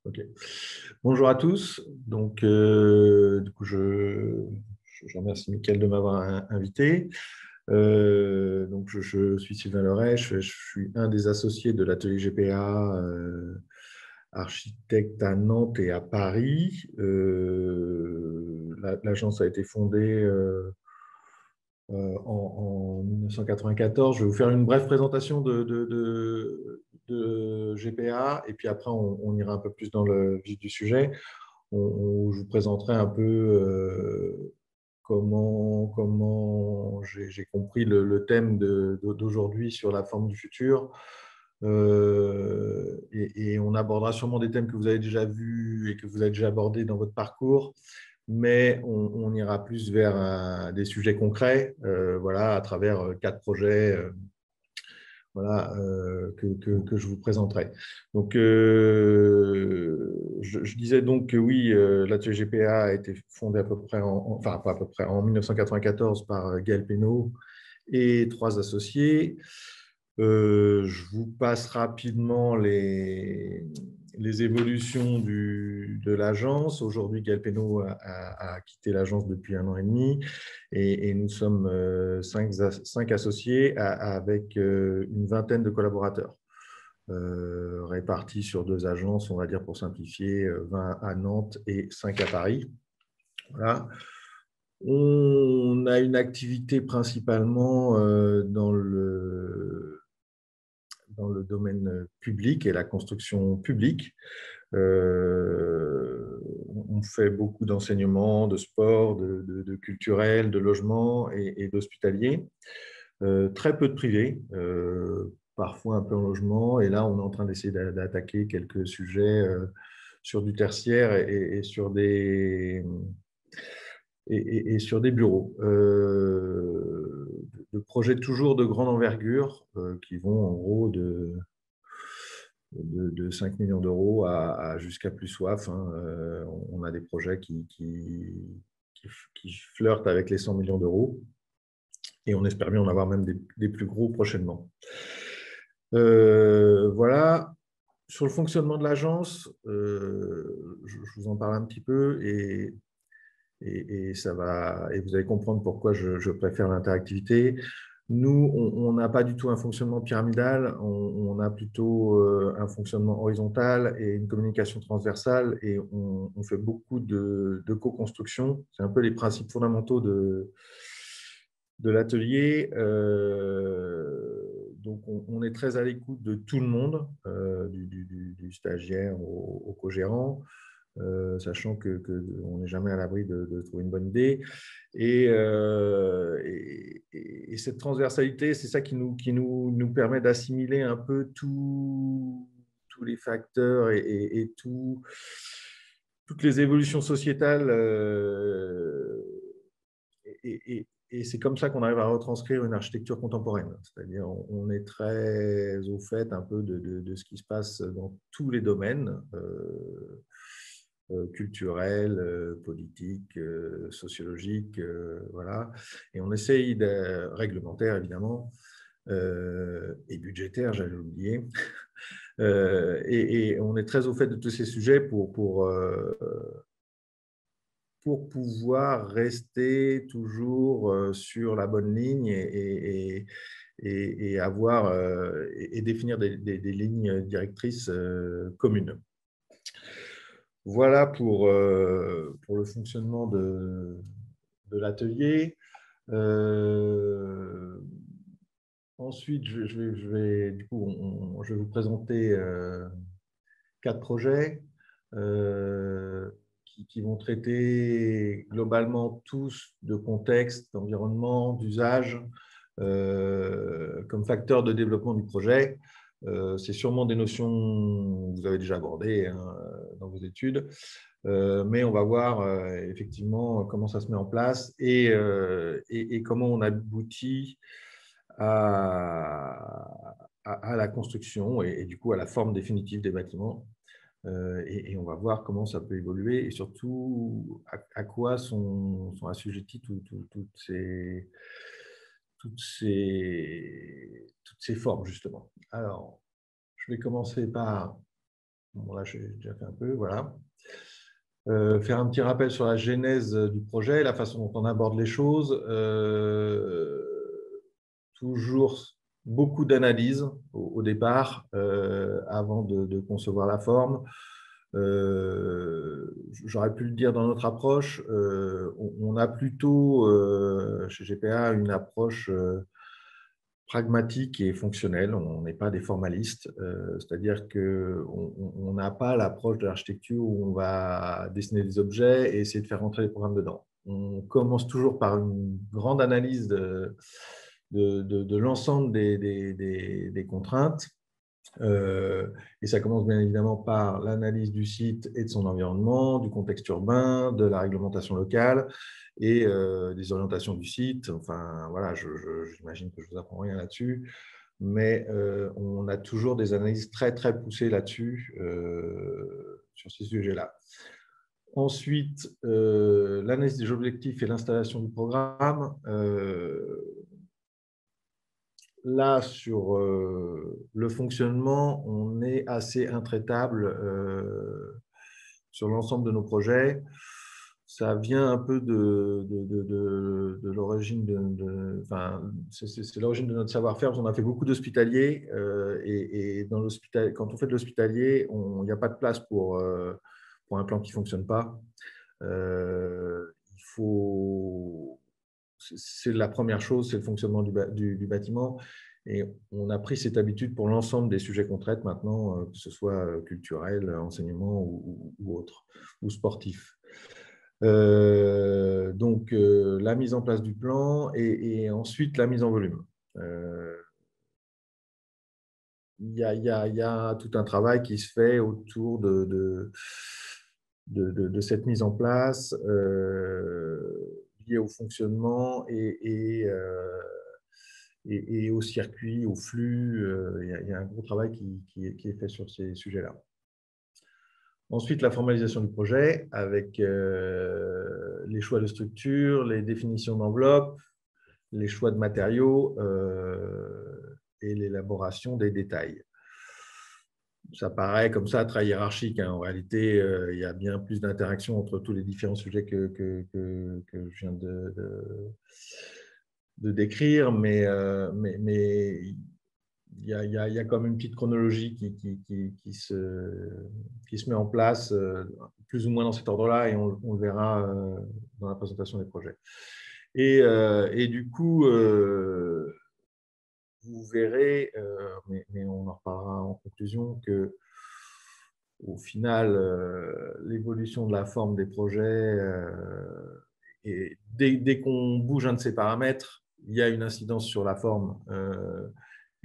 Ok. Bonjour à tous. Donc, du coup, je remercie Mickaël de m'avoir invité. Donc, je suis Sylvain Leray, je suis un des associés de l'atelier GPA, architecte à Nantes et à Paris. L'agence a été fondée en 1994. Je vais vous faire une brève présentation de GPA et puis après, on ira un peu plus dans le vif du sujet. Je vous présenterai un peu comment j'ai compris le thème d'aujourd'hui sur la forme du futur. Et on abordera sûrement des thèmes que vous avez déjà vus et que vous avez déjà abordés dans votre parcours, mais on ira plus vers des sujets concrets, voilà, à travers 4 projets voilà, que je vous présenterai. Donc, je disais donc que oui, l'atelier GPA a été fondé à peu près, enfin pas à peu près, en 1994 par Gaël Pénaud et 3 associés. Je vous passe rapidement les évolutions de l'agence. Aujourd'hui, Gaël Pénaud a quitté l'agence depuis 1 an et demi et nous sommes 5 associés avec une vingtaine de collaborateurs répartis sur 2 agences, on va dire pour simplifier, 20 à Nantes et 5 à Paris. Voilà. On a une activité principalement dans le domaine public et la construction publique. On fait beaucoup d'enseignement, de sport, de culturel, de logement et d'hospitalier. Très peu de privé, parfois un peu en logement. Et là, on est en train d'essayer d'attaquer quelques sujets sur du tertiaire et sur sur des bureaux. De projets toujours de grande envergure qui vont en gros de 5 millions d'euros à jusqu'à plus soif. Hein. On a des projets qui flirtent avec les 100 millions d'euros et on espère bien en avoir même des plus gros prochainement. Voilà. Sur le fonctionnement de l'agence, je vous en parle un petit peu et ça va, et vous allez comprendre pourquoi je préfère l'interactivité. Nous, on n'a pas du tout un fonctionnement pyramidal, on a plutôt un fonctionnement horizontal et une communication transversale et on fait beaucoup de co-construction. C'est un peu les principes fondamentaux de l'atelier. Donc, on est très à l'écoute de tout le monde, du stagiaire au co-gérant. Sachant qu'on n'est jamais à l'abri de trouver une bonne idée. Et cette transversalité, c'est ça qui nous permet d'assimiler un peu tous les facteurs et toutes les évolutions sociétales. Et c'est comme ça qu'on arrive à retranscrire une architecture contemporaine. C'est-à-dire on est très au fait un peu de ce qui se passe dans tous les domaines. Culturel, politique, sociologique, voilà. Et on essaye réglementaire, évidemment, et budgétaire, j'allais oublier. Et on est très au fait de tous ces sujets pour pouvoir rester toujours sur la bonne ligne et avoir et définir des lignes directrices communes. Voilà pour le fonctionnement de l'atelier. Euh, Ensuite, du coup, je vais vous présenter 4 projets qui vont traiter globalement tous de contexte, d'environnement, d'usage, comme facteur de développement du projet. C'est sûrement des notions que vous avez déjà abordées hein, dans vos études, mais on va voir effectivement comment ça se met en place et comment on aboutit à la construction et du coup à la forme définitive des bâtiments. Et on va voir comment ça peut évoluer et surtout à quoi sont assujettis toutes ces formes, justement. Alors, je vais commencer par Bon, là, j'ai déjà fait un peu, voilà. Faire un petit rappel sur la genèse du projet, la façon dont on aborde les choses. Toujours beaucoup d'analyse au départ, avant de concevoir la forme. J'aurais pu le dire dans notre approche, on a plutôt chez GPA une approche pragmatique et fonctionnelle. On n'est pas des formalistes, c'est-à-dire qu'on n'a pas l'approche de l'architecture où on va dessiner des objets et essayer de faire rentrer les programmes dedans. On commence toujours par une grande analyse de l'ensemble des contraintes. Et ça commence bien évidemment par l'analyse du site et de son environnement, du contexte urbain, de la réglementation locale et des orientations du site. Enfin, voilà, j'imagine que je ne vous apprends rien là-dessus, mais on a toujours des analyses très, très poussées là-dessus, sur ces sujets-là. Ensuite, l'analyse des objectifs et l'installation du programme. Là, sur le fonctionnement, on est assez intraitable sur l'ensemble de nos projets. Ça vient un peu de l'origine enfin, c'est l'origine de notre savoir-faire. On a fait beaucoup d'hospitaliers et dans quand on fait de l'hospitalier, il n'y a pas de place pour un plan qui ne fonctionne pas. Il faut C'est la première chose, c'est le fonctionnement du bâtiment. Et on a pris cette habitude pour l'ensemble des sujets qu'on traite maintenant, que ce soit culturel, enseignement ou autre, ou sportif. Donc, la mise en place du plan et ensuite la mise en volume. Il y a tout un travail qui se fait autour de cette mise en place liée au fonctionnement et au circuit, au flux. Il y a un gros travail qui est fait sur ces sujets-là. Ensuite, la formalisation du projet avec les choix de structure, les définitions d'enveloppe, les choix de matériaux et l'élaboration des détails. Ça paraît comme ça très hiérarchique. Hein. En réalité, il y a bien plus d'interactions entre tous les différents sujets que je viens de décrire, mais il y a comme une petite chronologie qui se met en place plus ou moins dans cet ordre-là et on le verra dans la présentation des projets. Et du coup, vous verrez, mais on en reparlera en conclusion, que au final, l'évolution de la forme des projets, et dès qu'on bouge un de ces paramètres, il y a une incidence sur la forme.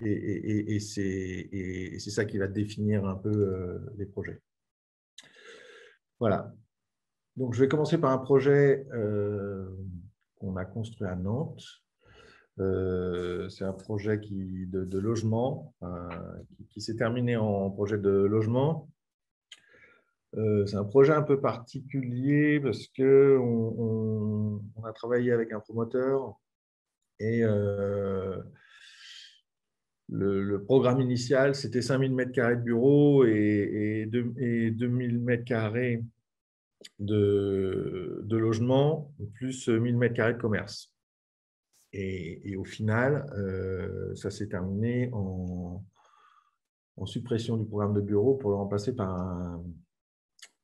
Et c'est ça qui va définir un peu les projets. Voilà. Donc, je vais commencer par un projet qu'on a construit à Nantes. C'est un projet de logement qui s'est terminé en projet de logement. C'est un projet un peu particulier parce qu'on a travaillé avec un promoteur et le programme initial, c'était 5000 m² de bureaux et 2000 m² de logement, plus 1000 m² de commerce. Et au final, ça s'est terminé en suppression du programme de bureau pour le remplacer par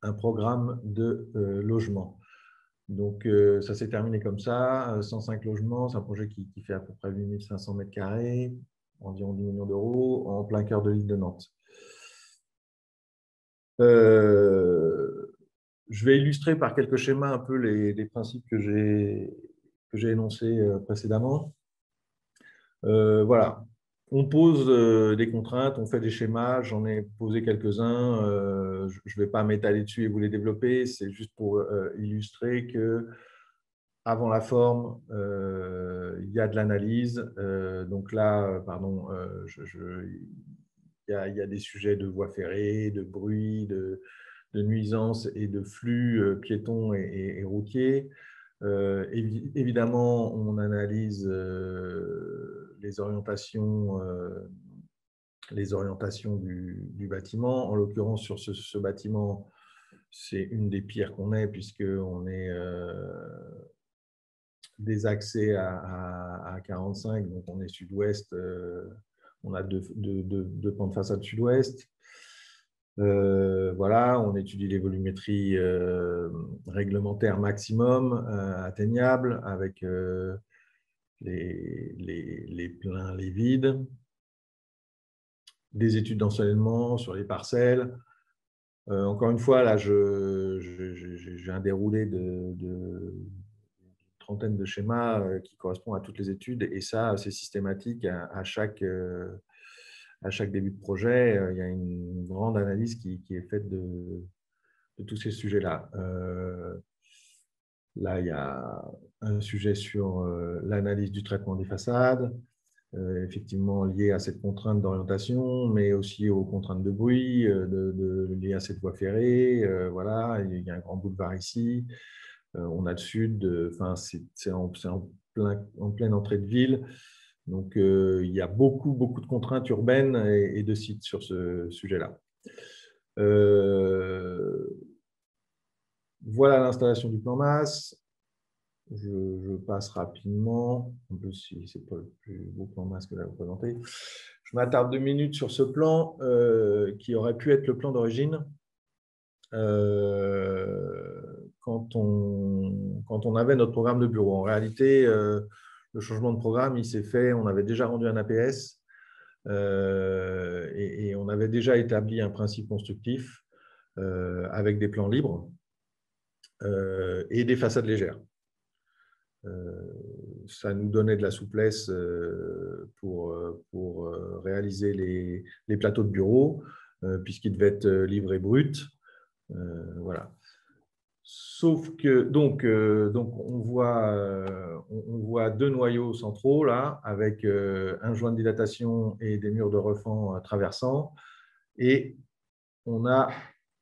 un programme de logement. Donc, ça s'est terminé comme ça, 105 logements, c'est un projet qui fait à peu près 8500 m², environ 10 millions d'euros, en plein cœur de l'île de Nantes. Je vais illustrer par quelques schémas un peu les principes que j'ai énoncés précédemment. Voilà, on pose des contraintes, on fait des schémas, j'en ai posé quelques-uns, je ne vais pas m'étaler dessus et vous les développer, c'est juste pour illustrer que avant la forme, il y a de l'analyse. Donc là, pardon, il y a des sujets de voies ferrées, de bruit, de nuisances et de flux piétons et routiers. Évidemment, on analyse les orientations les orientations du bâtiment. En l'occurrence, sur ce bâtiment, c'est une des pires qu'on ait, puisqu'on est des accès à 45, donc on est sud-ouest, on a deux pans de façade sud-ouest. Voilà, on étudie les volumétries réglementaires maximum atteignables avec les pleins, les vides, des études d'ensoleillement sur les parcelles. Encore une fois, là, j'ai un déroulé de trentaine de schémas qui correspondent à toutes les études, et ça, c'est systématique à chaque début de projet. Il y a une grande analyse qui est faite de tous ces sujets-là. Là, il y a un sujet sur l'analyse du traitement des façades, effectivement lié à cette contrainte d'orientation, mais aussi aux contraintes de bruit liées à cette voie ferrée. Voilà, il y a un grand boulevard ici. On a le sud, enfin, c'est en pleine entrée de ville. Donc, il y a beaucoup de contraintes urbaines et de sites sur ce sujet-là. Voilà l'installation du plan masse. Je passe rapidement. En plus, si ce n'est pas le plus beau plan masse que j'ai présenté. Je m'attarde 2 minutes sur ce plan qui aurait pu être le plan d'origine. Quand on avait notre programme de bureau. En réalité, le changement de programme, il s'est fait, on avait déjà rendu un APS et on avait déjà établi un principe constructif avec des plans libres et des façades légères. Ça nous donnait de la souplesse pour réaliser les plateaux de bureau, puisqu'ils devaient être livrés bruts. Voilà. Sauf que, donc on voit 2 noyaux centraux, là, avec un joint de dilatation et des murs de refend traversants. Et on a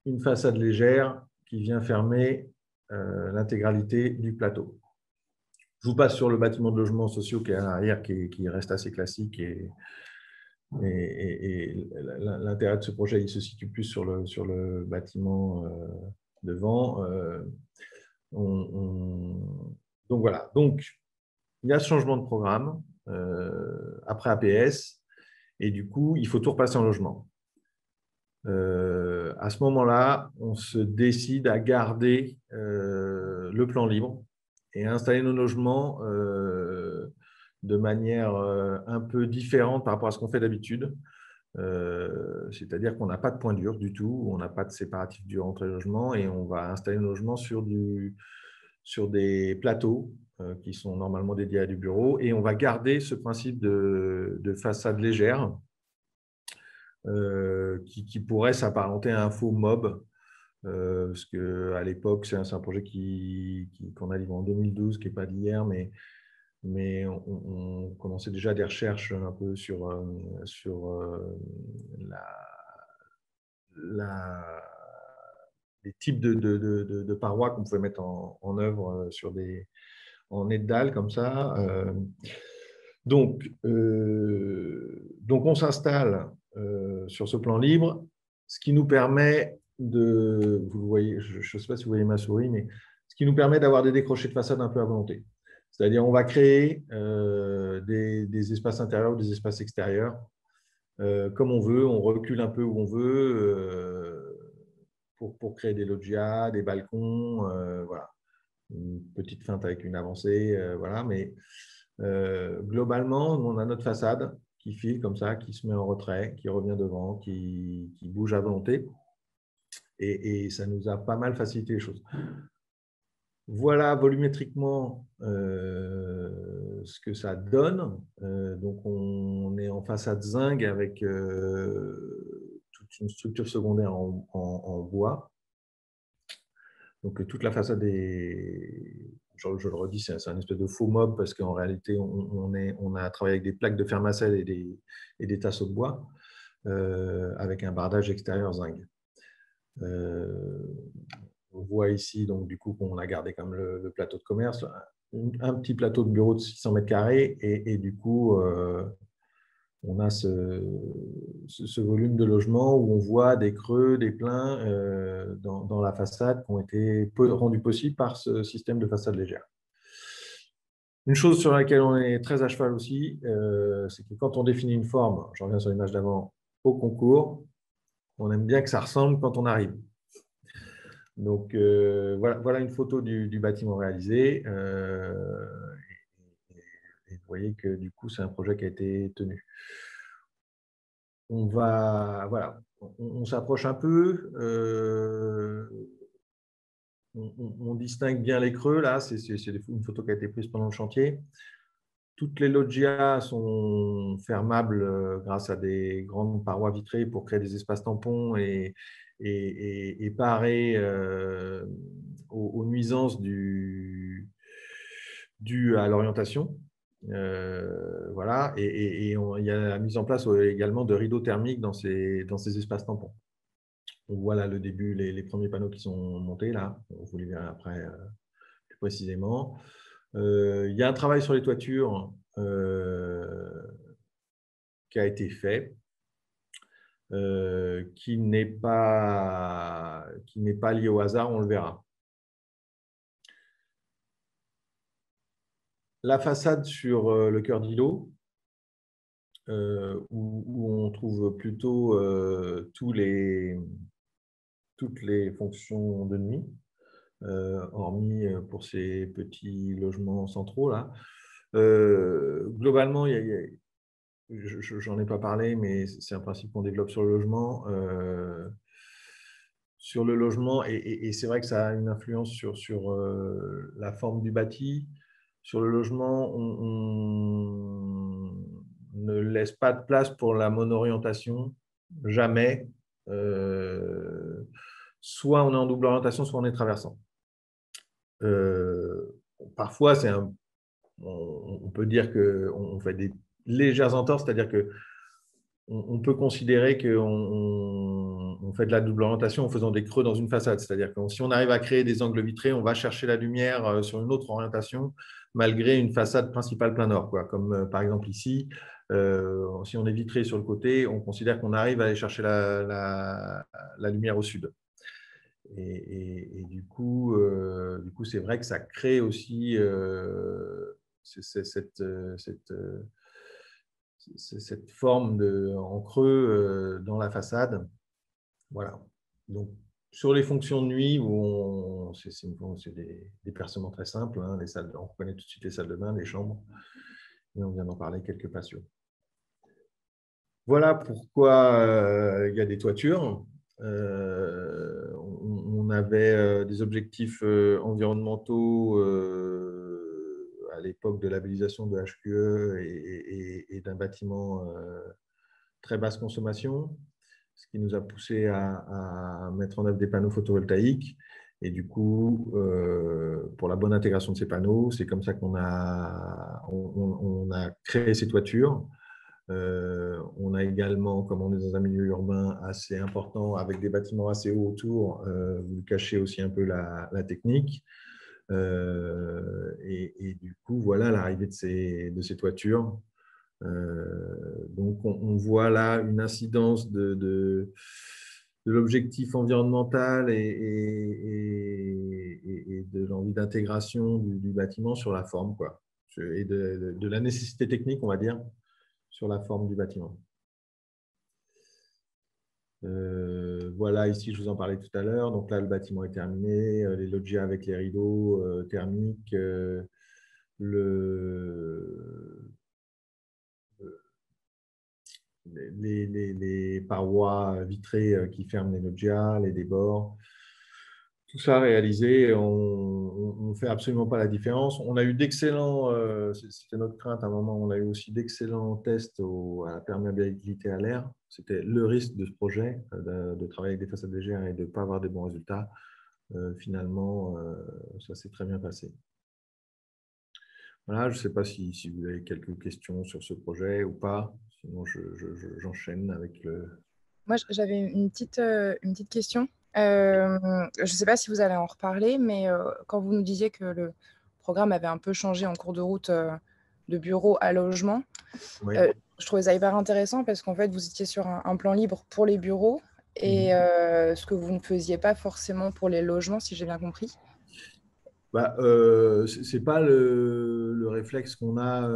une façade légère qui vient fermer l'intégralité du plateau. Je vous passe sur le bâtiment de logements sociaux qui est à l'arrière, qui reste assez classique. Et l'intérêt de ce projet, il se situe plus sur le bâtiment devant. Donc voilà. Donc, il y a ce changement de programme après APS. Et du coup, il faut tout repasser en logement. À ce moment-là, on se décide à garder le plan libre et à installer nos logements de manière un peu différente par rapport à ce qu'on fait d'habitude. C'est-à-dire qu'on n'a pas de point dur du tout, on n'a pas de séparatif du entrée-logement et on va installer nos logements sur des plateaux qui sont normalement dédiés à du bureau, et on va garder ce principe de façade légère qui pourrait s'apparenter à un faux mob, parce qu'à l'époque, c'est un projet qu'on a livré en 2012, qui n'est pas d'hier, mais on commençait déjà des recherches un peu sur les types de parois qu'on pouvait mettre en œuvre en nez de dalle comme ça. Donc, on s'installe sur ce plan libre, ce qui nous permet vous voyez, je ne sais pas si vous voyez ma souris, mais ce qui nous permet d'avoir des décrochés de façade un peu à volonté. C'est-à-dire, on va créer des espaces intérieurs ou des espaces extérieurs comme on veut, on recule un peu où on veut pour créer des loggias, des balcons, voilà. Une petite feinte avec une avancée, voilà, mais globalement, on a notre façade qui file comme ça, qui se met en retrait, qui revient devant, qui bouge à volonté, et ça nous a pas mal facilité les choses. Voilà volumétriquement ce que ça donne. Donc, on est en façade zinc avec toute une structure secondaire en bois. Donc, toute la façade est, je le redis, c'est un espèce de faux mob parce qu'en réalité, on a travaillé avec des plaques de fermacelle et des tasseaux de bois avec un bardage extérieur zinc. On voit ici, donc, du coup, qu'on a gardé comme le plateau de commerce, un petit plateau de bureau de 600 mètres carrés et du coup, on a ce volume de logements où on voit des creux, des pleins dans la façade qui ont été rendus possibles par ce système de façade légère. Une chose sur laquelle on est très à cheval aussi, c'est que quand on définit une forme, je reviens sur l'image d'avant, au concours, on aime bien que ça ressemble quand on arrive. Donc, voilà une photo du bâtiment réalisé. Et vous voyez que du coup, c'est un projet qui a été tenu. On s'approche un peu. On distingue bien les creux. Là, c'est une photo qui a été prise pendant le chantier. Toutes les loggias sont fermables grâce à des grandes parois vitrées pour créer des espaces tampons et parer aux nuisances dues à l'orientation. Voilà. Et il y a la mise en place également de rideaux thermiques dans ces espaces tampons. Donc voilà le début, les premiers panneaux qui sont montés là. On vous les verrez après plus précisément. Il y a un travail sur les toitures qui a été fait, qui n'est pas lié au hasard, on le verra. La façade sur le cœur d'îlot, où on trouve plutôt toutes les fonctions de nuit, hormis pour ces petits logements centraux là. Globalement, j'en ai pas parlé, mais c'est un principe qu'on développe sur le logement. Sur le logement, et c'est vrai que ça a une influence sur la forme du bâti. Sur le logement, on ne laisse pas de place pour la monorientation, jamais. Soit on est en double orientation, soit on est traversant. Parfois, on peut dire qu'on fait des légères entorses, c'est-à-dire qu'on peut considérer qu'on fait de la double orientation en faisant des creux dans une façade. C'est-à-dire que si on arrive à créer des angles vitrés, on va chercher la lumière sur une autre orientation malgré une façade principale plein nord. Comme par exemple ici, si on est vitré sur le côté, on considère qu'on arrive à aller chercher la lumière au sud. Et du coup, c'est vrai que ça crée aussi cette forme en creux dans la façade. Voilà. Donc, sur les fonctions de nuit, c'est des percements très simples. Hein, on reconnaît tout de suite les salles de bain, les chambres. Et on vient d'en parler, quelques patios. Voilà pourquoi il y a des toitures. On avait des objectifs environnementaux à l'époque de labellisation de HQE et d'un bâtiment très basse consommation, ce qui nous a poussé à mettre en œuvre des panneaux photovoltaïques. Et du coup, pour la bonne intégration de ces panneaux, c'est comme ça qu'on on a créé ces toitures. On a également, comme on est dans un milieu urbain assez important, avec des bâtiments assez hauts autour, vous cachez aussi un peu la technique. Et du coup, voilà l'arrivée de ces toitures. Donc, on voit là une incidence de l'objectif environnemental et de l'envie d'intégration du bâtiment sur la forme, quoi, et de la nécessité technique, on va dire, sur la forme du bâtiment. Voilà, ici, je vous en parlais tout à l'heure. Donc là, le bâtiment est terminé, les loggias avec les rideaux thermiques, les parois vitrées qui ferment les loggias, les débords. Tout ça réalisé, on ne fait absolument pas la différence. On a eu d'excellents, c'était notre crainte à un moment, on a eu aussi d'excellents tests à la perméabilité à l'air. C'était le risque de ce projet, de travailler avec des façades légères et de ne pas avoir de bons résultats. Finalement, ça s'est très bien passé. Voilà, je ne sais pas si vous avez quelques questions sur ce projet ou pas. Sinon, j'enchaîne avec le… Moi, j'avais une petite question. Je ne sais pas si vous allez en reparler, mais quand vous nous disiez que le programme avait un peu changé en cours de route de bureau à logement, Oui. je trouvais ça hyper intéressant parce qu'en fait, vous étiez sur un plan libre pour les bureaux et Mhm. ce que vous ne faisiez pas forcément pour les logements, si j'ai bien compris. Bah, c'est pas le réflexe qu'on a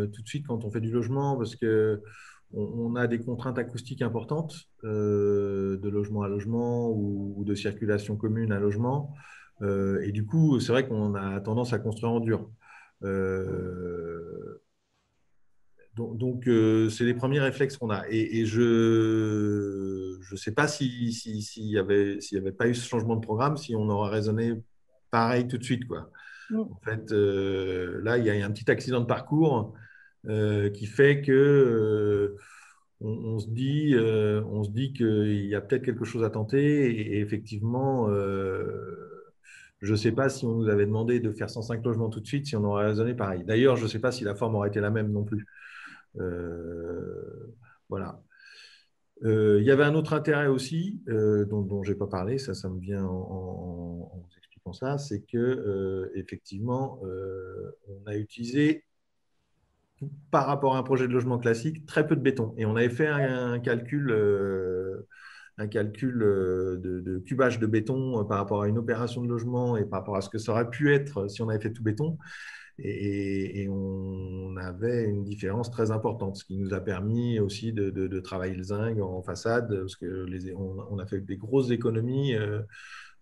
tout de suite quand on fait du logement, parce que on a des contraintes acoustiques importantes de logement à logement ou de circulation commune à logement. Et du coup, c'est vrai qu'on a tendance à construire en dur. Euh, donc, c'est les premiers réflexes qu'on a. Et je ne sais pas s'il y avait pas eu ce changement de programme, si on aurait raisonné pareil tout de suite, quoi. Mm. En fait, là, il y a un petit accident de parcours qui fait que on se dit qu'il y a peut-être quelque chose à tenter. Et effectivement, je ne sais pas si on nous avait demandé de faire 105 logements tout de suite, si on aurait raisonné pareil. D'ailleurs, je ne sais pas si la forme aurait été la même non plus. Voilà. Il y avait un autre intérêt aussi, dont je n'ai pas parlé, ça me vient en vous expliquant ça, c'est que effectivement, on a utilisé, par rapport à un projet de logement classique, très peu de béton. Et on avait fait un calcul de cubage de béton par rapport à une opération de logement et par rapport à ce que ça aurait pu être si on avait fait tout béton. Et on avait une différence très importante, ce qui nous a permis aussi de travailler le zinc en façade, parce que on a fait des grosses économies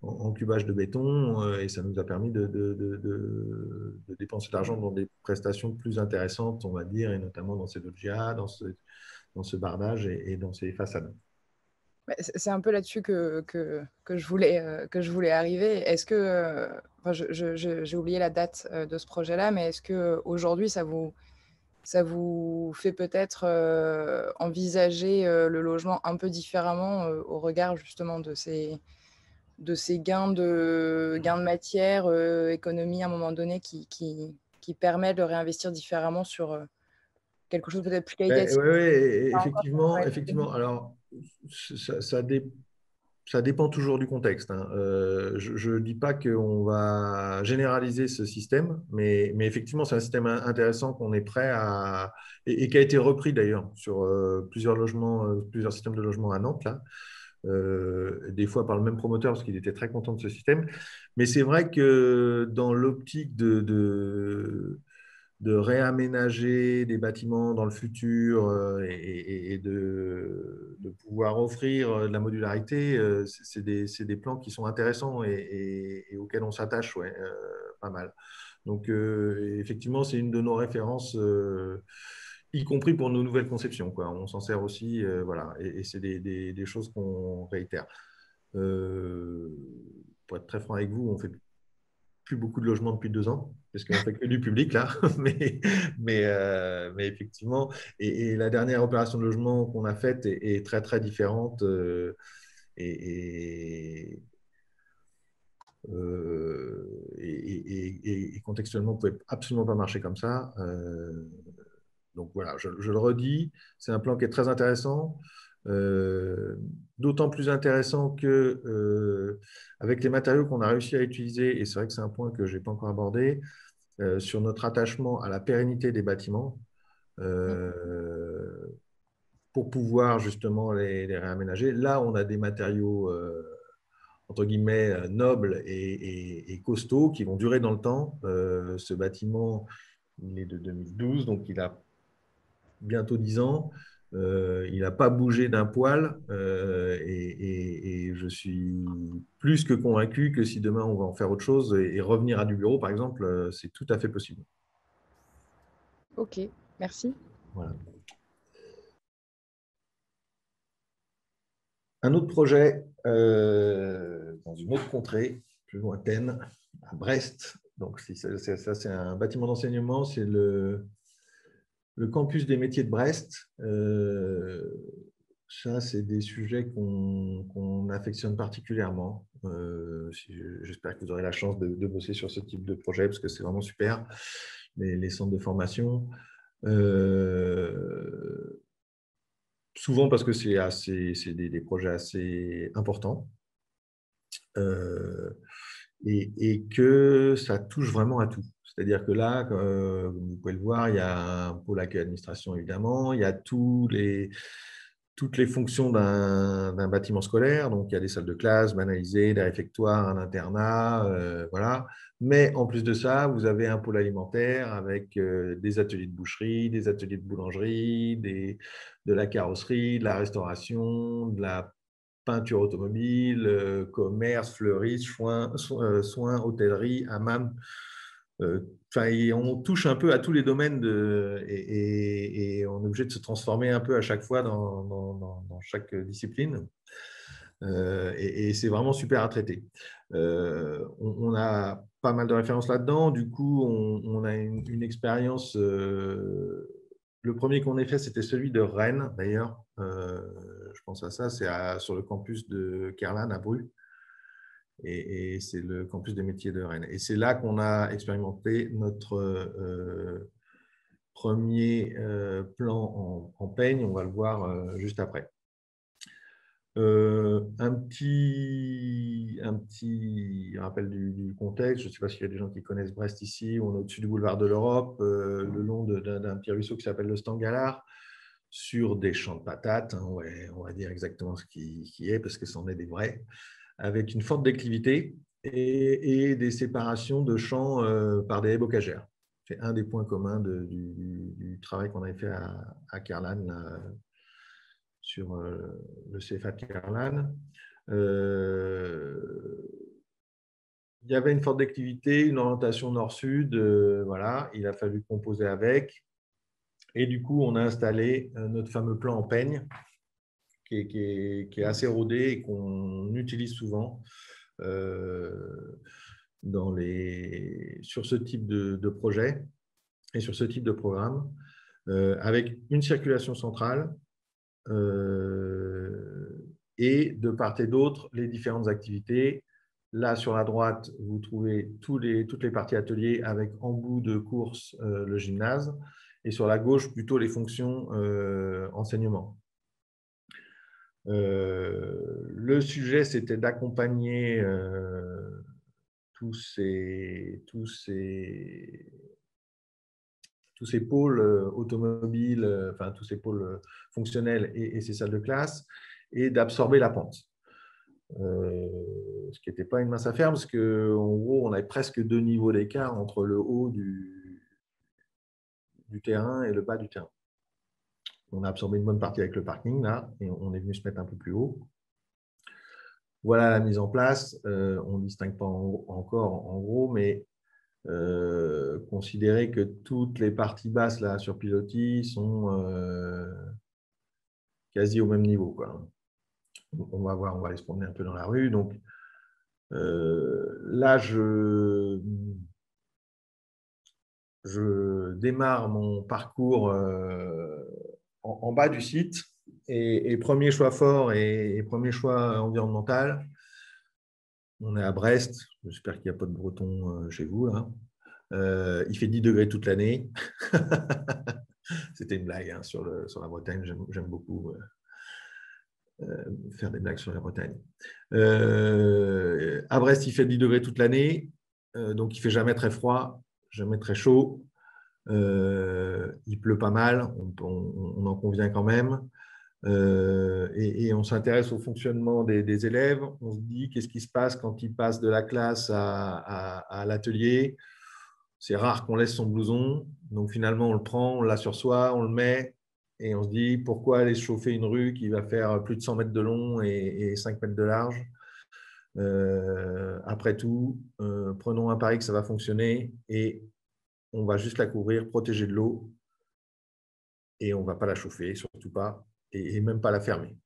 en cubage de béton, et ça nous a permis de dépenser de l'argent dans des prestations plus intéressantes, on va dire, et notamment dans ces loggias, dans ce bardage et dans ces façades. Bah, c'est un peu là-dessus que je voulais arriver. Est-ce que, enfin, j'ai oublié la date de ce projet-là, mais est-ce que aujourd'hui ça vous fait peut-être envisager le logement un peu différemment au regard justement de ces gains de matière, économie à un moment donné qui permet de réinvestir différemment sur quelque chose peut-être plus qualitatif? Oui, Pas encore effectivement, travailler effectivement. Alors, ça, ça dé- ça dépend toujours du contexte, hein. Je ne dis pas qu'on va généraliser ce système, mais effectivement, c'est un système intéressant qu'on est prêt à et qui a été repris d'ailleurs sur plusieurs logements, plusieurs systèmes de logement à Nantes, là. Des fois par le même promoteur parce qu'il était très content de ce système. Mais c'est vrai que dans l'optique de réaménager des bâtiments dans le futur et de pouvoir offrir de la modularité, c'est des plans qui sont intéressants et auxquels on s'attache, ouais, pas mal. Donc, effectivement, c'est une de nos références, y compris pour nos nouvelles conceptions, quoi. On s'en sert aussi, voilà, et c'est des choses qu'on réitère. Euh, pour être très franc avec vous, on fait plus beaucoup de logements depuis 2 ans, parce qu'on fait que du public là, mais effectivement, et la dernière opération de logement qu'on a faite est très très différente et, et contextuellement, on ne pouvait absolument pas marcher comme ça. Donc voilà, je le redis, c'est un plan qui est très intéressant, euh, d'autant plus intéressant que avec les matériaux qu'on a réussi à utiliser, et c'est vrai que c'est un point que je n'ai pas encore abordé, sur notre attachement à la pérennité des bâtiments, euh, pour pouvoir justement les réaménager. Là, on a des matériaux entre guillemets nobles et costauds qui vont durer dans le temps. Ce bâtiment, il est de 2012, donc il a bientôt 10 ans. Il n'a pas bougé d'un poil et je suis plus que convaincu que si demain on va en faire autre chose et revenir à du bureau, par exemple, c'est tout à fait possible. Ok, merci. Voilà. Un autre projet dans une autre contrée, plus lointaine, à Brest. Donc, ça, c'est un bâtiment d'enseignement, c'est le campus des métiers de Brest. Ça, c'est des sujets qu'on affectionne particulièrement. J'espère que vous aurez la chance de bosser sur ce type de projet parce que c'est vraiment super, les centres de formation. Souvent parce que c'est des projets assez importants euh, et que ça touche vraiment à tout. C'est-à-dire que là, vous pouvez le voir, il y a un pôle accueil administration, évidemment, il y a toutes les fonctions d'un bâtiment scolaire. Donc, il y a des salles de classe, banalisées, des réfectoires, un internat, voilà. Mais en plus de ça, vous avez un pôle alimentaire avec des ateliers de boucherie, des ateliers de boulangerie, de la carrosserie, de la restauration, de la peinture automobile, commerce, fleuriste, soins, hôtellerie, hammam. On touche un peu à tous les domaines et on est obligé de se transformer un peu à chaque fois dans chaque discipline. Et c'est vraiment super à traiter. On a pas mal de références là-dedans. Du coup, on a une expérience. Le premier qu'on ait fait, c'était celui de Rennes, d'ailleurs. Je pense à ça. C'est sur le campus de Kerlan à Bru. Et c'est le campus des métiers de Rennes. Et c'est là qu'on a expérimenté notre premier plan en peigne. On va le voir juste après. Un petit rappel du contexte. Je ne sais pas s'il y a des gens qui connaissent Brest ici. On est au-dessus du boulevard de l'Europe, le long d'un petit ruisseau qui s'appelle le Stangalard, sur des champs de patates. Hein, ouais, on va dire exactement ce qui est, parce que c'en est des vrais, avec une forte déclivité et des séparations de champs par des haies bocagères. C'est un des points communs du travail qu'on avait fait à Kerlan, sur le CFA de Kerlan. Il y avait une forte déclivité, une orientation nord-sud, voilà, il a fallu composer avec. Et du coup, on a installé notre fameux plan en peigne, qui est assez rodé et qu'on utilise souvent sur ce type de projet et sur ce type de programme, avec une circulation centrale et de part et d'autre les différentes activités. Là, sur la droite, vous trouvez toutes les parties ateliers avec en bout de course le gymnase, et sur la gauche, plutôt les fonctions enseignement. Le sujet, c'était d'accompagner tous ces pôles automobiles, enfin tous ces pôles fonctionnels et ces salles de classe, et d'absorber la pente. Ce qui n'était pas une mince affaire, parce qu'en gros, on avait presque 2 niveaux d'écart entre le haut du terrain et le bas du terrain. On a absorbé une bonne partie avec le parking, là, et on est venu se mettre un peu plus haut. Voilà la mise en place. On ne distingue pas encore en gros, mais considérez que toutes les parties basses là, sur pilotis sont quasi au même niveau, quoi. On va voir, on va aller se promener un peu dans la rue. Donc là, je démarre mon parcours en bas du site, et premier choix fort et premier choix environnemental. On est à Brest, j'espère qu'il n'y a pas de breton chez vous, là. Il fait 10 degrés toute l'année. C'était une blague hein, sur la Bretagne, j'aime beaucoup faire des blagues sur la Bretagne. À Brest, il fait 10 degrés toute l'année, donc il ne fait jamais très froid, jamais très chaud. Il pleut pas mal, on en convient quand même. Et on s'intéresse au fonctionnement des élèves. On se dit qu'est-ce qui se passe quand ils passent de la classe à l'atelier. C'est rare qu'on laisse son blouson, donc finalement on le prend, on l'a sur soi, on le met, et on se dit pourquoi aller chauffer une rue qui va faire plus de 100 mètres de long et 5 mètres de large. Après tout, prenons un pari que ça va fonctionner, et on va juste la couvrir, protéger de l'eau, et on ne va pas la chauffer, surtout pas, et même pas la fermer.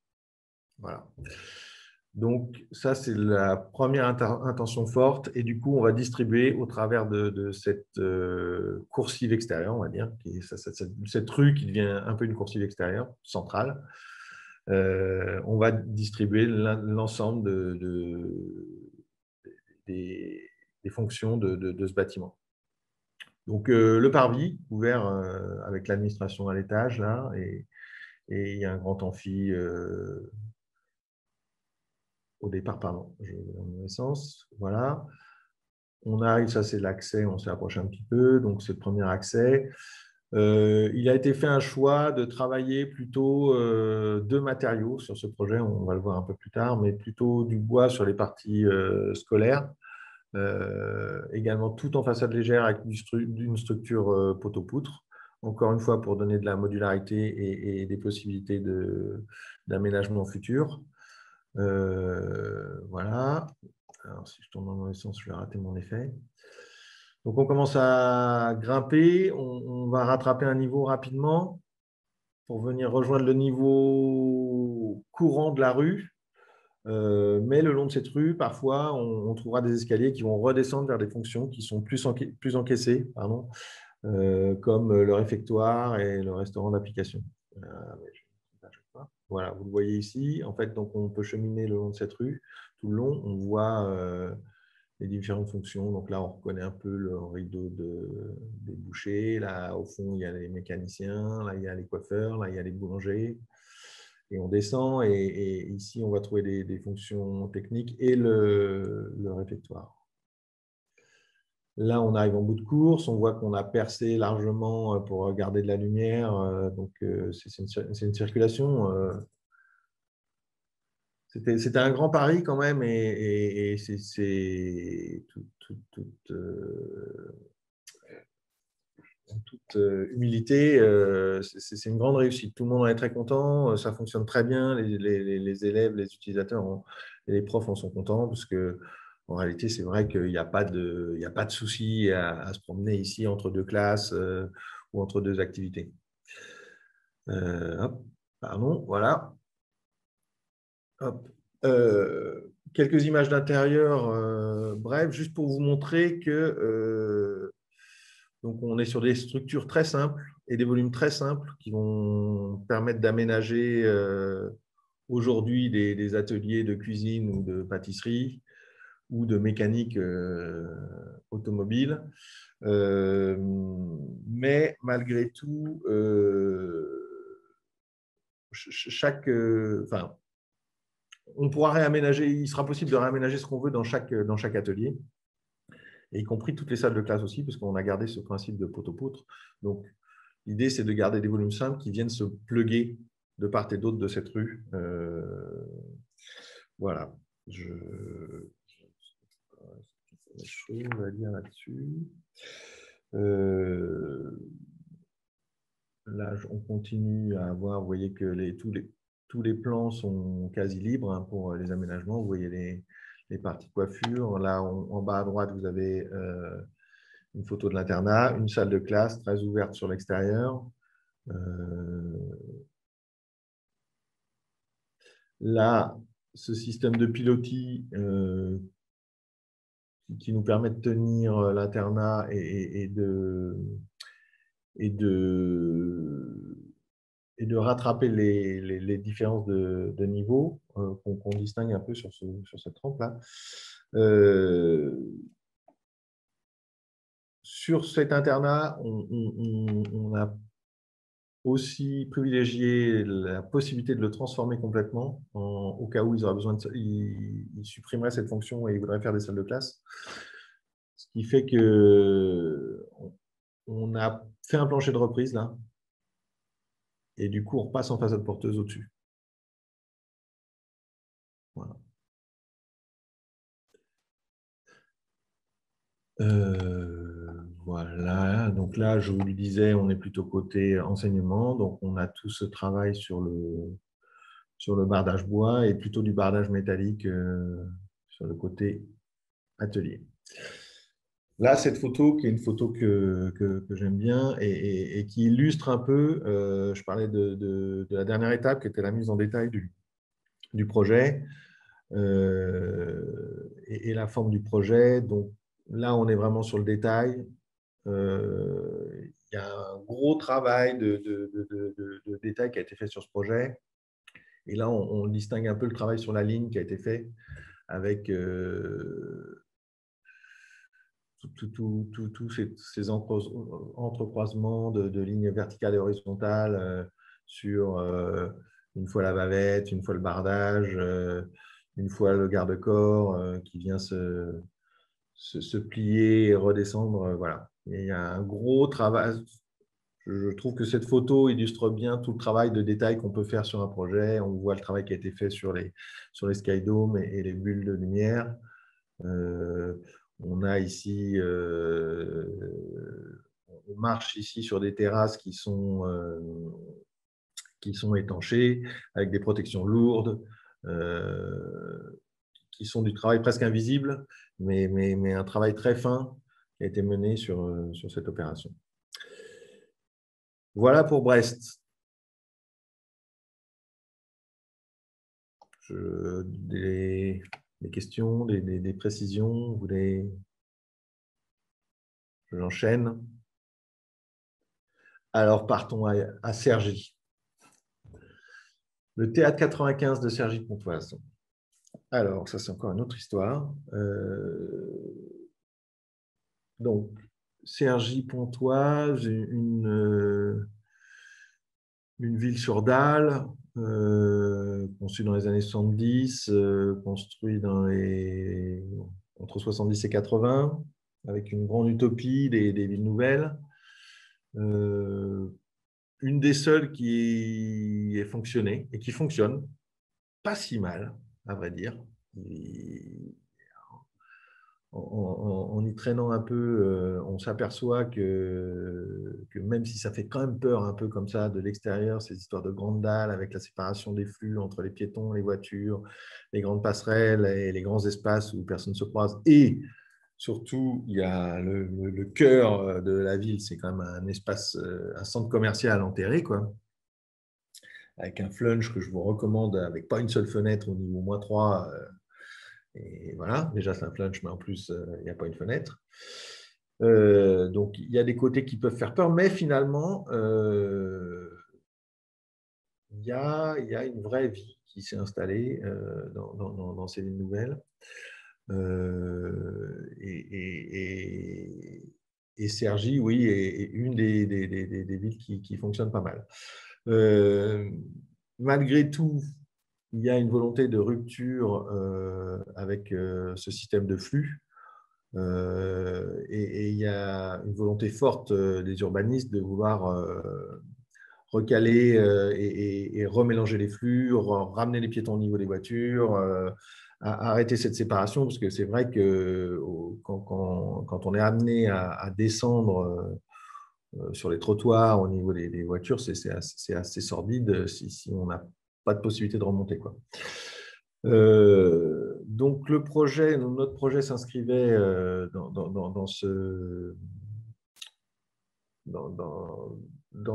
Voilà. Donc, ça, c'est la première intention forte. Et du coup, on va distribuer au travers de cette coursive extérieure, on va dire, cette rue qui devient un peu une coursive extérieure, centrale. On va distribuer l'ensemble des fonctions de ce bâtiment. Donc, le parvis, ouvert avec l'administration à l'étage, là, et il y a un grand amphi au départ, pardon, je vais dans le mauvais sens. Voilà. On arrive, ça c'est l'accès, on s'est approché un petit peu, donc c'est le premier accès. Il a été fait un choix de travailler plutôt deux matériaux sur ce projet, on va le voir un peu plus tard, mais plutôt du bois sur les parties scolaires, également tout en façade légère avec une structure poteau-poutre, encore une fois pour donner de la modularité et des possibilités d'aménagement futur. Voilà. Alors, si je tourne dans le mauvais sens, je vais rater mon effet. Donc, on commence à grimper. On va rattraper un niveau rapidement pour venir rejoindre le niveau courant de la rue. Mais le long de cette rue, parfois, on trouvera des escaliers qui vont redescendre vers des fonctions qui sont plus encaissées, pardon, comme le réfectoire et le restaurant d'application. Voilà, vous le voyez ici. En fait, donc, on peut cheminer le long de cette rue. Tout le long, on voit les différentes fonctions. Donc là, on reconnaît un peu le rideau des bouchers. Là, au fond, il y a les mécaniciens. Là, il y a les coiffeurs. Là, il y a les boulangers. Et on descend. Et ici, on va trouver des fonctions techniques et le réfectoire. Là, on arrive en bout de course. On voit qu'on a percé largement pour garder de la lumière. Donc, c'est une circulation. C'était un grand pari quand même. Et c'est en toute humilité, c'est une grande réussite. Tout le monde en est très content. Ça fonctionne très bien. Les élèves, les utilisateurs et les profs en sont contents parce que en réalité, c'est vrai qu'il n'y a pas de souci à se promener ici entre deux classes ou entre deux activités. Hop, pardon, voilà. Hop. Quelques images d'intérieur, bref, juste pour vous montrer que donc on est sur des structures très simples et des volumes très simples qui vont permettre d'aménager aujourd'hui des ateliers de cuisine ou de pâtisserie ou de mécanique automobile. Mais malgré tout, enfin, on pourra réaménager, il sera possible de réaménager ce qu'on veut dans chaque atelier, et y compris toutes les salles de classe aussi, parce qu'on a gardé ce principe de poteau-poutre. Donc, l'idée, c'est de garder des volumes simples qui viennent se plugger de part et d'autre de cette rue. Voilà. On va dire là-dessus. Là, on continue à avoir, vous voyez que tous les plans sont quasi libres hein, pour les aménagements. Vous voyez les parties coiffure. Là, en bas à droite, vous avez une photo de l'internat, une salle de classe très ouverte sur l'extérieur. Là, ce système de pilotis qui nous permet de tenir l'internat et de rattraper les différences de niveau qu'on distingue un peu sur cette rampe-là. Sur cet internat, on a aussi privilégié la possibilité de le transformer complètement au cas où ils auraient besoin ils supprimeraient cette fonction et ils voudraient faire des salles de classe. Ce qui fait que on a fait un plancher de reprise là. Et du coup, on repasse en façade porteuse au-dessus. Voilà. Voilà. Donc là, je vous le disais, on est plutôt côté enseignement. Donc, on a tout ce travail sur le bardage bois et plutôt du bardage métallique sur le côté atelier. Là, cette photo, qui est une photo que j'aime bien et qui illustre un peu, je parlais de la dernière étape qui était la mise en détail du projet et la forme du projet. Donc là, on est vraiment sur le détail. Il y a un gros travail de détail qui a été fait sur ce projet. Et là, on distingue un peu le travail sur la ligne qui a été fait avec tous ces entrecroisements de lignes verticales et horizontales sur une fois la bavette, une fois le bardage, une fois le garde-corps qui vient se se plier et redescendre. Voilà. Et il y a un gros travail. Je trouve que cette photo illustre bien tout le travail de détail qu'on peut faire sur un projet. On voit le travail qui a été fait sur les skydomes et les bulles de lumière. On a ici, on marche ici sur des terrasses qui sont étanchées, avec des protections lourdes, qui sont du travail presque invisible, mais un travail très fin qui a été mené sur cette opération. Voilà pour Brest. Des questions, des précisions, vous voulez... J'enchaîne. Alors, partons à Cergy. Le théâtre 95 de Cergy-Pontoise. Alors, ça, c'est encore une autre histoire. Donc, Cergy-Pontoise, une ville sur dalle, conçue dans les années 70, construite entre 70 et 80, avec une grande utopie des villes nouvelles. Une des seules qui ait fonctionné et qui fonctionne pas si mal, à vrai dire. En y traînant un peu, on s'aperçoit que même si ça fait quand même peur un peu comme ça de l'extérieur, ces histoires de grandes dalles avec la séparation des flux entre les piétons, les voitures, les grandes passerelles et les grands espaces où personne ne se croise. Et surtout, il y a le cœur de la ville, c'est quand même un espace, un centre commercial enterré, quoi, avec un flunch que je vous recommande, avec pas une seule fenêtre au niveau -3. Et voilà, déjà c'est un flunch, mais en plus, il n'y a pas une fenêtre. Donc, il y a des côtés qui peuvent faire peur, mais finalement, il y a une vraie vie qui s'est installée dans ces villes nouvelles. Et Cergy, oui, est une des villes qui fonctionne pas mal. Malgré tout, il y a une volonté de rupture avec ce système de flux. Et il y a une volonté forte des urbanistes de vouloir recaler et remélanger les flux, ramener les piétons au niveau des voitures, arrêter cette séparation, parce que c'est vrai que quand on est amené à descendre sur les trottoirs au niveau des voitures, c'est assez sordide si on n'a pas de possibilité de remonter, quoi. Donc notre projet s'inscrivait dans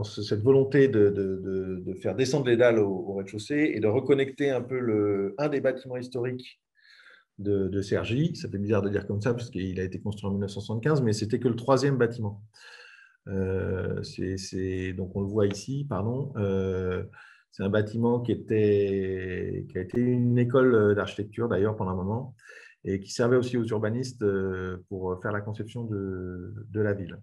cette volonté de faire descendre les dalles au rez-de-chaussée et de reconnecter un peu un des bâtiments historiques de Cergy. Ça fait bizarre de dire comme ça, parce qu'il a été construit en 1975, mais c'était que le 3e bâtiment. Donc on le voit ici, pardon. C'est un bâtiment qui a été une école d'architecture d'ailleurs pendant un moment, et qui servait aussi aux urbanistes pour faire la conception de la ville.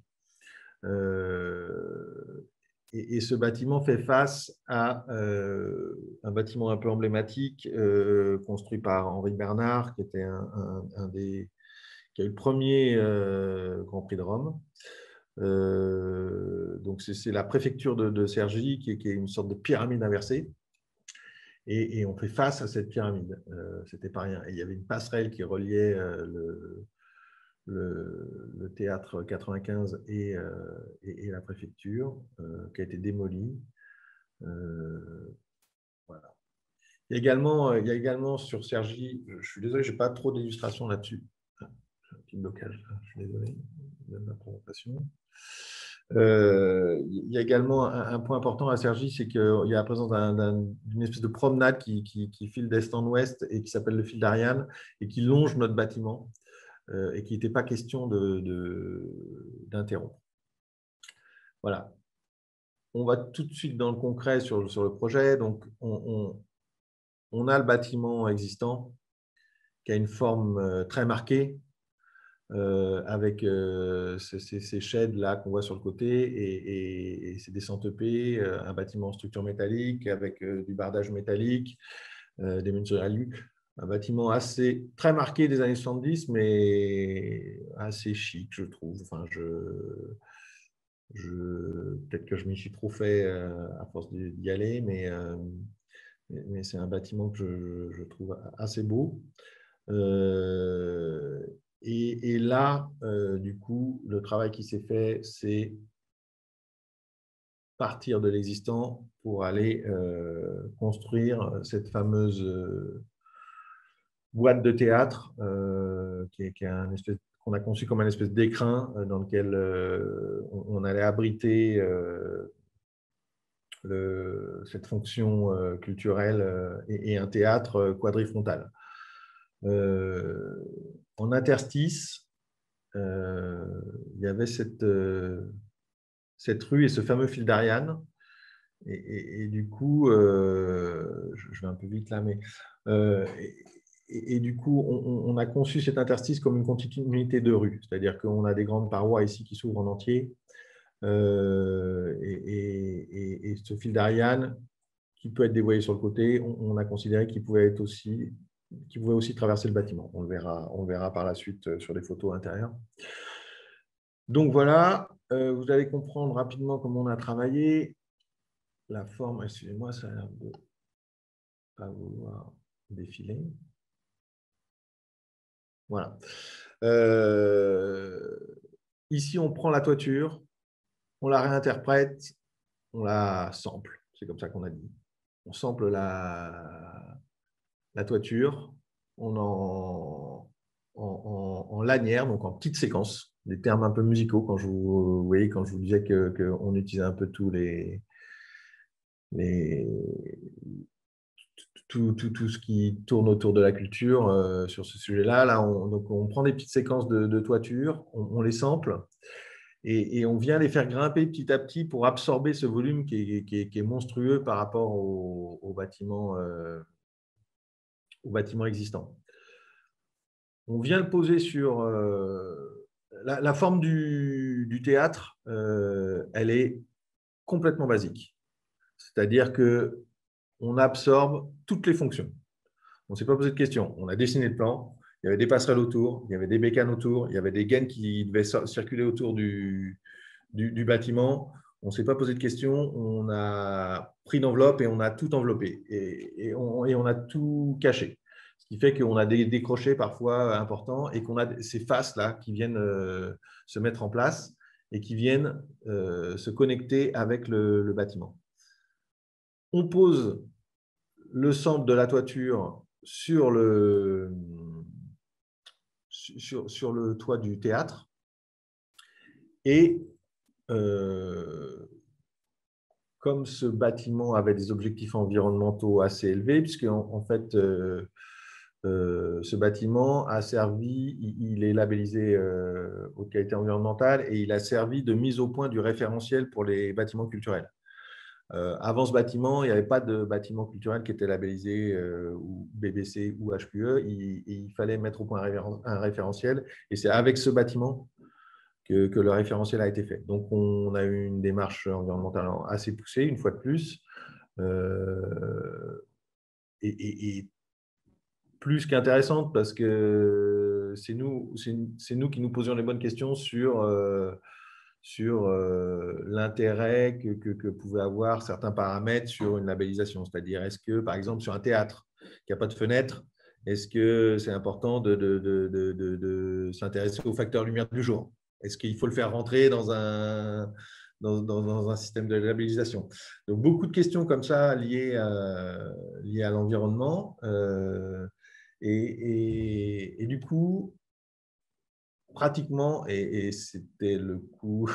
Et ce bâtiment fait face à un bâtiment un peu emblématique construit par Henri Bernard, qui était qui a eu le premier Grand Prix de Rome. Donc c'est la préfecture de Cergy qui est une sorte de pyramide inversée, et on fait face à cette pyramide. C'était pas rien. Et il y avait une passerelle qui reliait le théâtre 95 et la préfecture, qui a été démolie. Voilà. Il y a également sur Cergy, je suis désolé, je n'ai pas trop d'illustrations là-dessus. J'ai un petit blocage, je suis désolé de ma présentation. Il y a également un point important à Cergy, c'est qu'il y a la présence d'une espèce de promenade qui file d'est en ouest et qui s'appelle le fil d'Ariane et qui longe notre bâtiment et qui n'était pas question d'interrompre. Voilà. On va tout de suite dans le concret sur le projet. Donc, on a le bâtiment existant qui a une forme très marquée, avec ces sheds-là qu'on voit sur le côté et ces descentes EP, un bâtiment en structure métallique avec du bardage métallique, des menuiseries alu. un bâtiment assez, très marqué des années 70, mais assez chic, je trouve. Enfin, peut-être que je m'y suis trop fait à force d'y aller, mais c'est un bâtiment que je trouve assez beau. Euh, et là, du coup, le travail qui s'est fait, c'est partir de l'existant pour aller construire cette fameuse boîte de théâtre qui est qu'on a conçu comme un espèce d'écrin dans lequel on allait abriter cette fonction culturelle et un théâtre quadrifrontal. En interstice, il y avait cette rue et ce fameux fil d'Ariane. Et du coup, je vais un peu vite là, mais du coup, on a conçu cet interstice comme une continuité de rue, c'est-à-dire qu'on a des grandes parois ici qui s'ouvrent en entier, et ce fil d'Ariane qui peut être dévoyé sur le côté, on a considéré qu'il pouvait aussi traverser le bâtiment. On le verra par la suite sur les photos intérieures. Donc voilà, vous allez comprendre rapidement comment on a travaillé. La forme, excusez-moi, ça a l'air de ne pas vouloir défiler. Voilà. Ici, on prend la toiture, on la réinterprète, on la sample. C'est comme ça qu'on a dit. On sample la toiture, en lanière, donc en petites séquences, des termes un peu musicaux, quand vous voyez, quand je vous disais qu'on utilisait un peu tous tout ce qui tourne autour de la culture sur ce sujet-là. Donc on prend des petites séquences de toiture, on les sample et on vient les faire grimper petit à petit pour absorber ce volume qui est monstrueux par rapport au bâtiment existant. On vient le poser sur la forme du théâtre, elle est complètement basique. C'est-à-dire qu'on absorbe toutes les fonctions. On ne s'est pas posé de questions. On a dessiné le plan, il y avait des passerelles autour, il y avait des bécanes autour, il y avait des gaines qui devaient circuler autour du bâtiment. On ne s'est pas posé de questions, on a pris l'enveloppe et on a tout enveloppé et on a tout caché. Ce qui fait qu'on a des décrochés parfois importants et qu'on a ces faces-là qui viennent se mettre en place et qui viennent se connecter avec le bâtiment. On pose le centre de la toiture sur le toit du théâtre et comme ce bâtiment avait des objectifs environnementaux assez élevés, puisque en fait, ce bâtiment a servi, il est labellisé haute qualité environnementale et il a servi de mise au point du référentiel pour les bâtiments culturels. Avant ce bâtiment, il n'y avait pas de bâtiment culturel qui était labellisé ou BBC ou HQE. Il fallait mettre au point un référentiel et c'est avec ce bâtiment que le référentiel a été fait. Donc, on a eu une démarche environnementale assez poussée, une fois de plus, et plus qu'intéressante parce que c'est nous qui nous posions les bonnes questions sur l'intérêt que pouvaient avoir certains paramètres sur une labellisation. C'est-à-dire, est-ce que, par exemple, sur un théâtre qui n'a pas de fenêtre, est-ce que c'est important de s'intéresser au facteur lumière du jour? Est-ce qu'il faut le faire rentrer dans un système de labellisation? Donc, beaucoup de questions comme ça liées à l'environnement. Et du coup, pratiquement, et c'était le coup,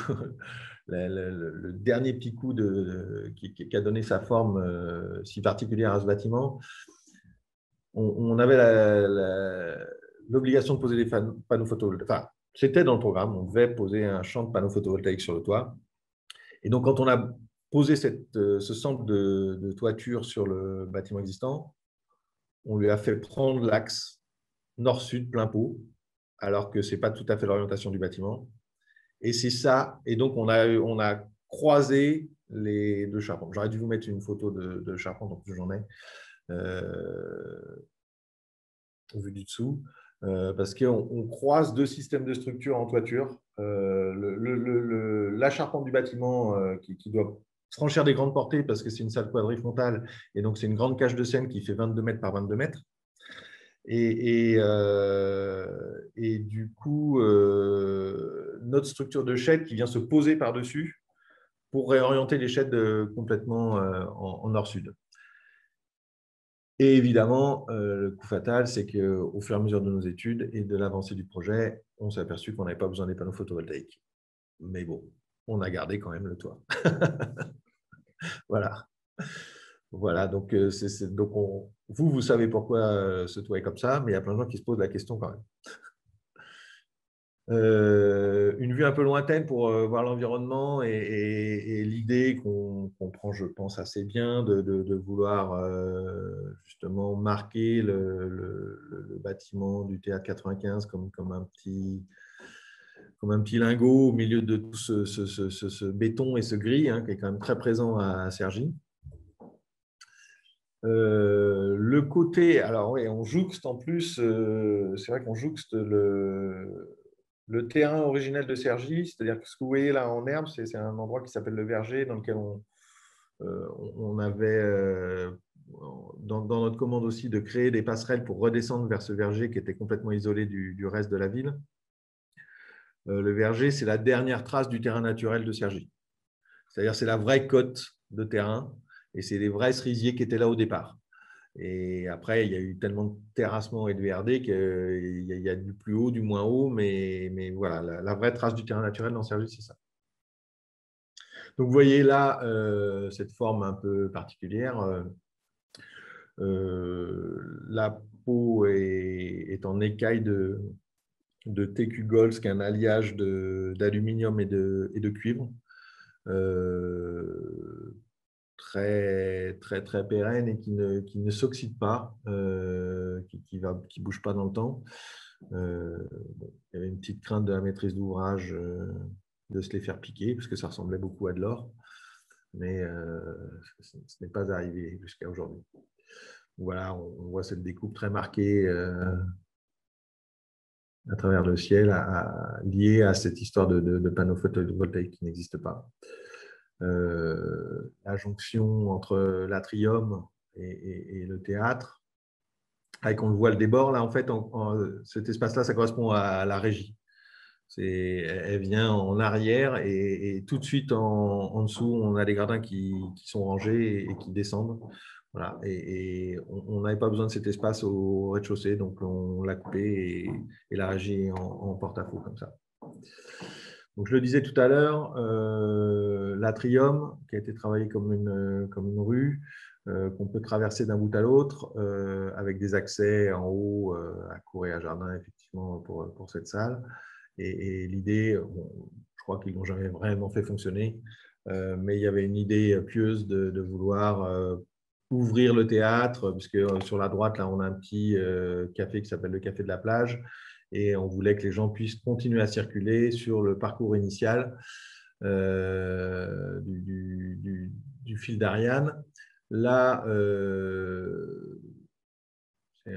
le dernier petit coup qui a donné sa forme si particulière à ce bâtiment, on avait l'obligation de poser des panneaux photovoltaïques. Enfin, c'était dans le programme, on devait poser un champ de panneaux photovoltaïques sur le toit. Et donc, quand on a posé ce centre de toiture sur le bâtiment existant, on lui a fait prendre l'axe nord-sud plein pot, alors que ce n'est pas tout à fait l'orientation du bâtiment. Et c'est ça. Et donc, on a croisé les deux charpentes. J'aurais dû vous mettre une photo de charpente, donc j'en ai. vu du dessous, parce qu'on croise deux systèmes de structure en toiture. La charpente du bâtiment qui doit franchir des grandes portées parce que c'est une salle quadrifrontale et donc c'est une grande cage de scène qui fait 22 mètres par 22 mètres. Et du coup, notre structure de shed qui vient se poser par-dessus pour réorienter les sheds complètement en nord-sud. Et évidemment, le coup fatal, c'est qu'au fur et à mesure de nos études et de l'avancée du projet, on s'est aperçu qu'on n'avait pas besoin des panneaux photovoltaïques. Mais bon, on a gardé quand même le toit. Voilà. Voilà, donc, vous savez pourquoi ce toit est comme ça, mais il y a plein de gens qui se posent la question quand même. Une vue un peu lointaine pour voir l'environnement et l'idée qu'on prend, je pense, assez bien de vouloir justement marquer le bâtiment du Théâtre 95 comme un petit lingot au milieu de tout ce béton et ce gris qui est quand même très présent à Cergy. Le côté, alors oui, on jouxte en plus, c'est vrai qu'on jouxte le terrain originel de Cergy, c'est-à-dire que ce que vous voyez là en herbe, c'est un endroit qui s'appelle le Verger, dans lequel on avait, dans notre commande aussi, de créer des passerelles pour redescendre vers ce verger qui était complètement isolé du reste de la ville. Le verger, c'est la dernière trace du terrain naturel de Cergy. C'est-à-dire c'est la vraie côte de terrain et c'est les vrais cerisiers qui étaient là au départ. Et après, il y a eu tellement de terrassement et de VRD qu'il y a du plus haut, du moins haut, mais voilà, la vraie trace du terrain naturel dans Cergy, c'est ça. Donc, vous voyez là cette forme un peu particulière. La peau est en écaille de TQ Gold, qui est un alliage d'aluminium et de cuivre. Très, très, très pérenne et qui ne s'oxyde pas, qui ne bouge pas dans le temps. Bon, il y avait une petite crainte de la maîtrise d'ouvrage de se les faire piquer, parce que ça ressemblait beaucoup à de l'or, mais ce n'est pas arrivé jusqu'à aujourd'hui. Voilà, on voit cette découpe très marquée à travers le ciel, liée à cette histoire de panneaux photovoltaïques qui n'existent pas. La jonction entre l'atrium et le théâtre. Avec, on le voit, le débord, là, en fait, cet espace-là, ça correspond à la régie. Elle vient en arrière et tout de suite en dessous, on a les gradins qui sont rangés et qui descendent. Voilà. Et on n'avait pas besoin de cet espace au rez-de-chaussée, donc on l'a coupé et la régie est en porte-à-faux comme ça. Donc, je le disais tout à l'heure, l'atrium, qui a été travaillé comme une rue, qu'on peut traverser d'un bout à l'autre, avec des accès en haut à cour et à jardin, effectivement, pour cette salle. Et l'idée, bon, je crois qu'ils n'ont jamais vraiment fait fonctionner, mais il y avait une idée pieuse de vouloir ouvrir le théâtre, puisque sur la droite, là, on a un petit café qui s'appelle le Café de la Plage, et on voulait que les gens puissent continuer à circuler sur le parcours initial du fil d'Ariane. Là, c'est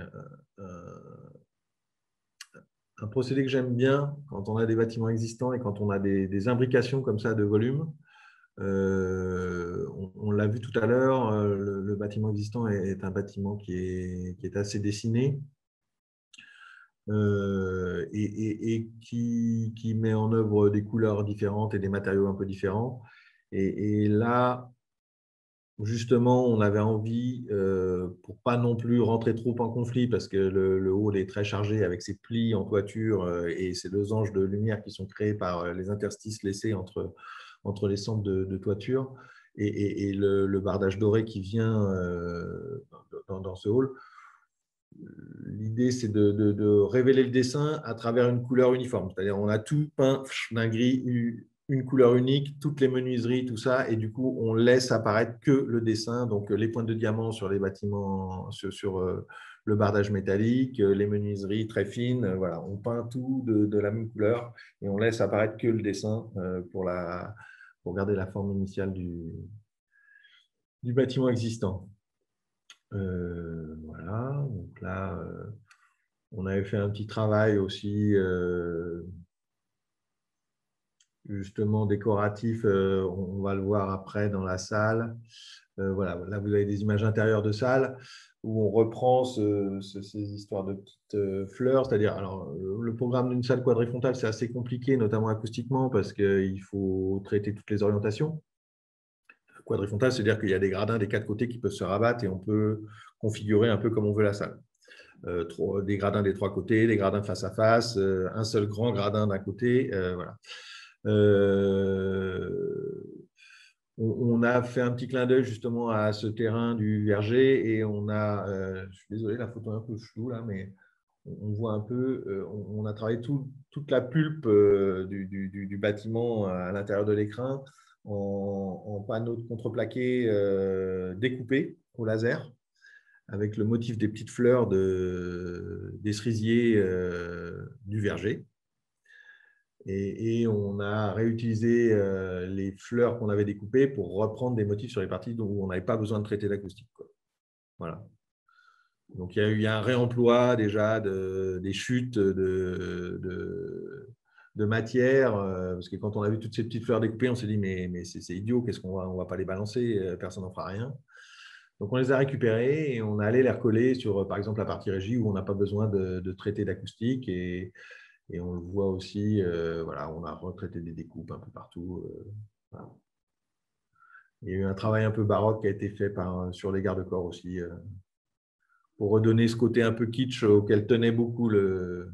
un procédé que j'aime bien quand on a des bâtiments existants et quand on a des imbrications comme ça de volume. On l'a vu tout à l'heure, le bâtiment existant est un bâtiment qui est assez dessiné. Et qui met en œuvre des couleurs différentes et des matériaux un peu différents. Et là, justement, on avait envie, pour pas non plus rentrer trop en conflit, parce que le hall est très chargé avec ses plis en toiture et ces losanges de lumière qui sont créés par les interstices laissés entre les centres de toiture et le bardage doré qui vient dans ce hall. L'idée, c'est de révéler le dessin à travers une couleur uniforme. C'est-à-dire, on a tout peint d'un gris, une couleur unique, toutes les menuiseries, tout ça, et du coup, on laisse apparaître que le dessin, donc les pointes de diamant sur les bâtiments, sur le bardage métallique, les menuiseries très fines, voilà, on peint tout de la même couleur et on laisse apparaître que le dessin pour garder la forme initiale du bâtiment existant. Voilà, donc là, On avait fait un petit travail aussi, justement décoratif. On va le voir après dans la salle. Voilà, là, vous avez des images intérieures de salle où on reprend ces histoires de petites fleurs. C'est-à-dire, alors, le programme d'une salle quadrifrontale, c'est assez compliqué, notamment acoustiquement, parce qu'il faut traiter toutes les orientations. Quadrifrontale, c'est-à-dire qu'il y a des gradins des quatre côtés qui peuvent se rabattre et on peut configurer un peu comme on veut la salle. Des gradins des trois côtés, des gradins face à face, un seul grand gradin d'un côté. Voilà. On a fait un petit clin d'œil justement à ce terrain du verger et on a, je suis désolé, la photo est un peu floue là, mais on voit un peu, on a travaillé toute la pulpe du bâtiment à l'intérieur de l'écrin en panneaux de contreplaqué découpés au laser avec le motif des petites fleurs des cerisiers du verger. Et on a réutilisé les fleurs qu'on avait découpées pour reprendre des motifs sur les parties où on n'avait pas besoin de traiter l'acoustique. Voilà. Donc, il y a eu un réemploi déjà des chutes de matière, parce que quand on a vu toutes ces petites fleurs découpées, on s'est dit, mais c'est idiot, qu'est-ce qu'on va pas les balancer, personne n'en fera rien. Donc, on les a récupérés et on est allé les recoller sur, par exemple, la partie régie où on n'a pas besoin de traiter d'acoustique. Et on le voit aussi, voilà, on a retraité des découpes un peu partout. Voilà. Il y a eu un travail un peu baroque qui a été fait sur les garde-corps aussi, pour redonner ce côté un peu kitsch auquel tenait beaucoup le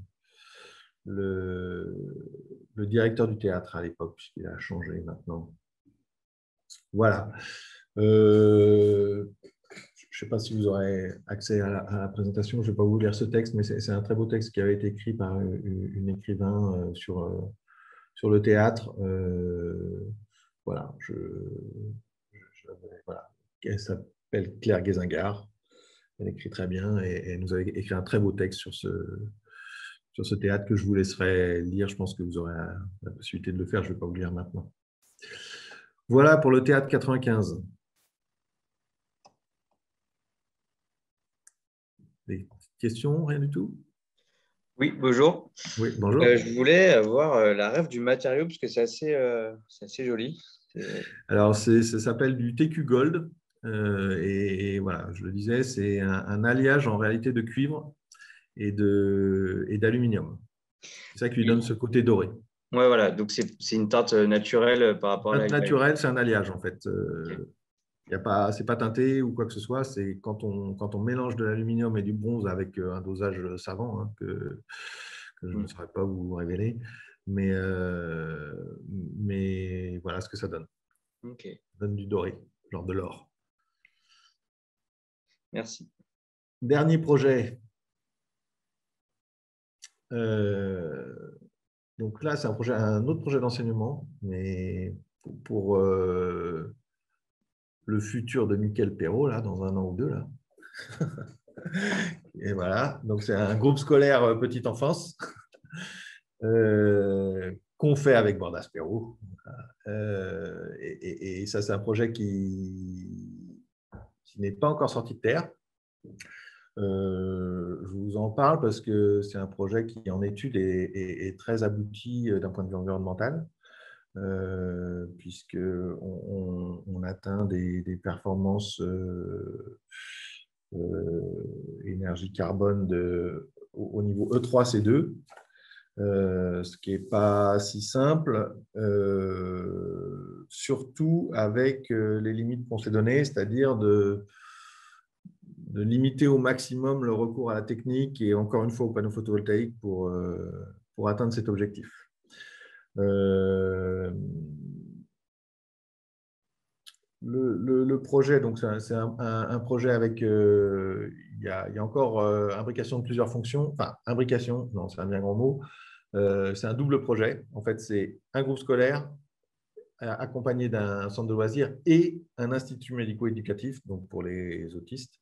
directeur du théâtre à l'époque, puisqu'il a changé maintenant. Voilà. Je ne sais pas si vous aurez accès à la présentation, je ne vais pas vous lire ce texte, mais c'est un très beau texte qui avait été écrit par une écrivain sur le théâtre. Voilà, voilà. Elle s'appelle Claire Guésingard. Elle écrit très bien et elle nous a écrit un très beau texte sur ce théâtre que je vous laisserai lire. Je pense que vous aurez la possibilité de le faire. Je ne vais pas vous lire maintenant. Voilà pour le théâtre 95. Des questions? Rien du tout? Oui, bonjour. Oui, bonjour. Je voulais avoir la rêve du matériau parce que c'est assez joli. Alors, ça s'appelle du TQ Gold. Et voilà, je le disais, c'est un alliage en réalité de cuivre et d'aluminium. C'est ça qui lui donne ce côté doré. Ouais, voilà. Donc, c'est une teinte naturelle par rapport à la. Naturel, c'est un alliage en fait. Okay. C'est pas teinté ou quoi que ce soit. C'est quand on mélange de l'aluminium et du bronze avec un dosage savant hein, que je ne saurais pas vous révéler. Mais voilà ce que ça donne. Okay. Ça donne du doré, genre de l'or. Merci. Dernier projet. Donc là, c'est un autre projet d'enseignement, mais pour le futur de Mickaël Perrault, là, dans un an ou deux. Là. Et voilà, donc c'est un groupe scolaire petite enfance qu'on fait avec Bordas Perrault. Et ça, c'est un projet qui n'est pas encore sorti de terre. Je vous en parle parce que c'est un projet qui, en étude, est très abouti d'un point de vue environnemental, puisqu'on atteint des performances énergie carbone au niveau E3C2, ce qui n'est pas si simple, surtout avec les limites qu'on s'est données, c'est-à-dire de limiter au maximum le recours à la technique et encore une fois au panneau photovoltaïque pour atteindre cet objectif. Le projet, donc c'est un projet avec, il y a encore imbrication de plusieurs fonctions, enfin imbrication, non c'est un bien grand mot, c'est un double projet. En fait, c'est un groupe scolaire accompagné d'un centre de loisirs et un institut médico-éducatif, donc pour les autistes,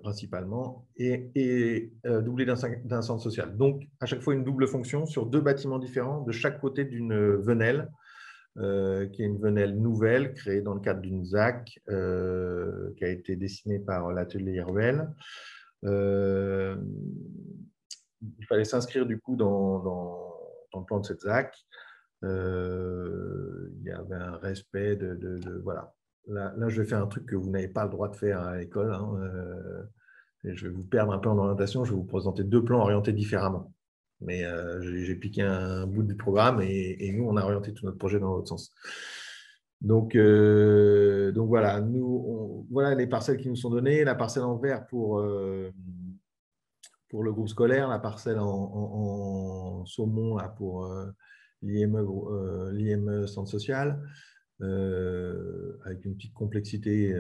principalement, et doublé d'un centre social. Donc, à chaque fois, une double fonction sur deux bâtiments différents de chaque côté d'une venelle, qui est une venelle nouvelle créée dans le cadre d'une ZAC qui a été dessinée par l'atelier Ruel. Il fallait s'inscrire du coup dans le plan de cette ZAC. Il y avait un respect voilà. Là, je vais faire un truc que vous n'avez pas le droit de faire à l'école. Hein. Et je vais vous perdre un peu en orientation. Je vais vous présenter 2 plans orientés différemment. Mais j'ai piqué un bout du programme et nous, on a orienté tout notre projet dans l'autre sens. Donc voilà, voilà les parcelles qui nous sont données. La parcelle en vert pour le groupe scolaire, la parcelle en saumon là, pour l'IME centre social, avec une petite complexité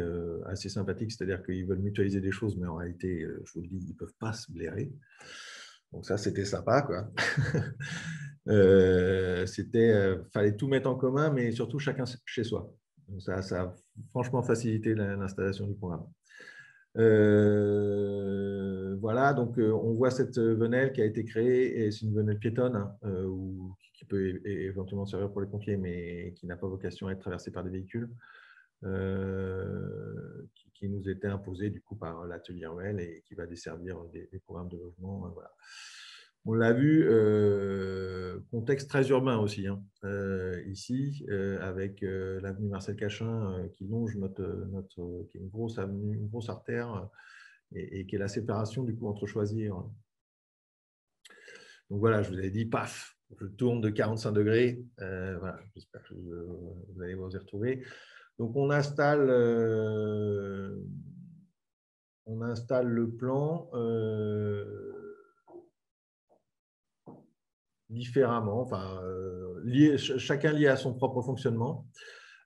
assez sympathique, c'est-à-dire qu'ils veulent mutualiser des choses, mais en réalité, je vous le dis, ils ne peuvent pas se blairer. Donc ça, c'était sympa, quoi. Fallait tout mettre en commun, mais surtout chacun chez soi. Donc ça a franchement facilité l'installation du programme. Voilà, donc on voit cette venelle qui a été créée, et c'est une venelle piétonne hein, qui peut éventuellement servir pour les pompiers, mais qui n'a pas vocation à être traversée par des véhicules, qui nous était imposée du coup par l'atelier Ruel et qui va desservir des programmes de logement. Voilà. On l'a vu, contexte très urbain aussi, hein, ici, avec l'avenue Marcel Cachin qui longe qui est une grosse avenue, une grosse artère, et qui est la séparation du coup entre Choisy et Orly. Donc voilà, je vous avais dit, paf, je tourne de 45 degrés. Voilà, j'espère que vous allez vous y retrouver. Donc on installe le plan différemment, enfin, chacun lié à son propre fonctionnement.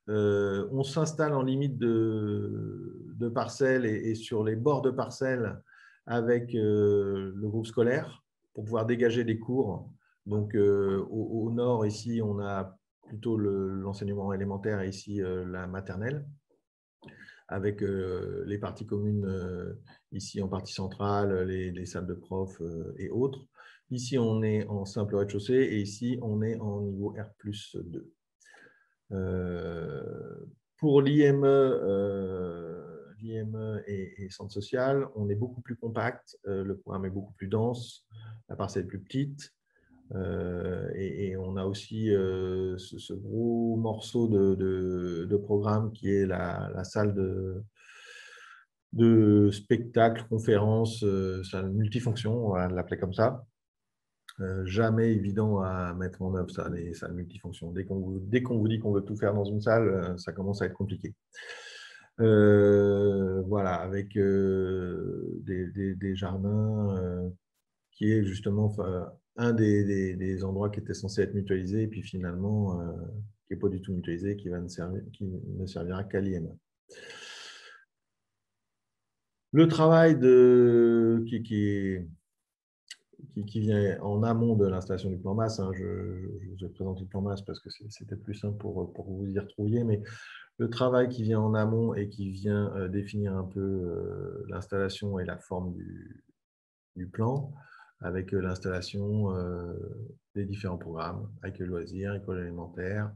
On s'installe en limite de parcelles et sur les bords de parcelles avec le groupe scolaire pour pouvoir dégager des cours. Donc, au nord, ici, on a plutôt l'enseignement élémentaire et ici la maternelle, avec les parties communes ici en partie centrale, les salles de profs et autres. Ici, on est en simple rez-de-chaussée et ici, on est en niveau R+2. Pour l'IME et centre social, on est beaucoup plus compact, le programme est beaucoup plus dense, la parcelle est plus petite, et on a aussi ce gros morceau de programme qui est la salle de spectacle, conférence, salle multifonction, on va l'appeler comme ça. Jamais évident à mettre en œuvre, ça, les salles multifonctions. Dès qu'on vous dit qu'on veut tout faire dans une salle, ça commence à être compliqué. Voilà, avec des jardins qui est justement un des endroits qui était censé être mutualisé, et puis finalement, qui n'est pas du tout mutualisé, qui ne servira qu'à l'IME. Le travail qui vient en amont de l'installation du plan masse, hein, je vous ai présenté le plan masse parce que c'était plus simple pour que vous y retrouviez, mais le travail qui vient en amont et qui vient définir un peu l'installation et la forme du plan, avec l'installation des différents programmes, avec le loisir, école élémentaire,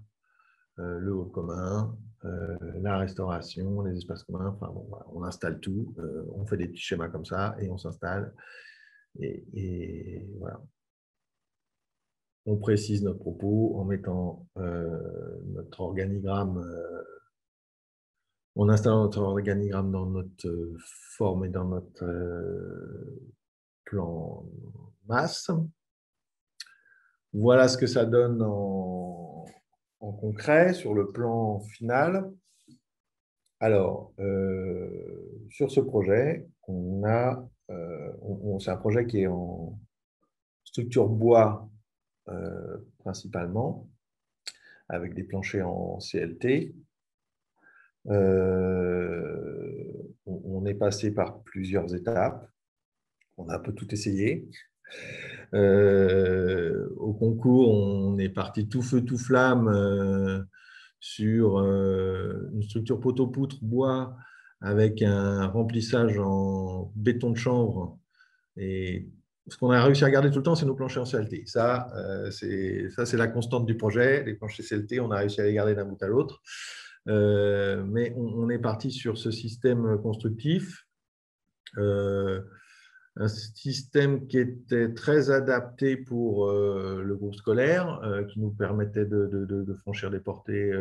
le hall commun, la restauration, les espaces communs. Enfin, bon, voilà, on installe tout, on fait des petits schémas comme ça et on s'installe. Et voilà. On précise notre propos en mettant notre organigramme, en installant notre organigramme dans notre forme et dans notre plan masse. Voilà ce que ça donne en concret sur le plan final. Alors, sur ce projet, c'est un projet qui est en structure bois principalement, avec des planchers en CLT. On est passé par plusieurs étapes. On a un peu tout essayé. Au concours, on est parti tout feu, tout flamme sur une structure poteau-poutre bois avec un remplissage en béton de chanvre. Et ce qu'on a réussi à garder tout le temps, c'est nos planchers en CLT. Ça, c'est la constante du projet. Les planchers CLT, on a réussi à les garder d'un bout à l'autre. Mais on est parti sur ce système constructif un système qui était très adapté pour le groupe scolaire, qui nous permettait de franchir des portées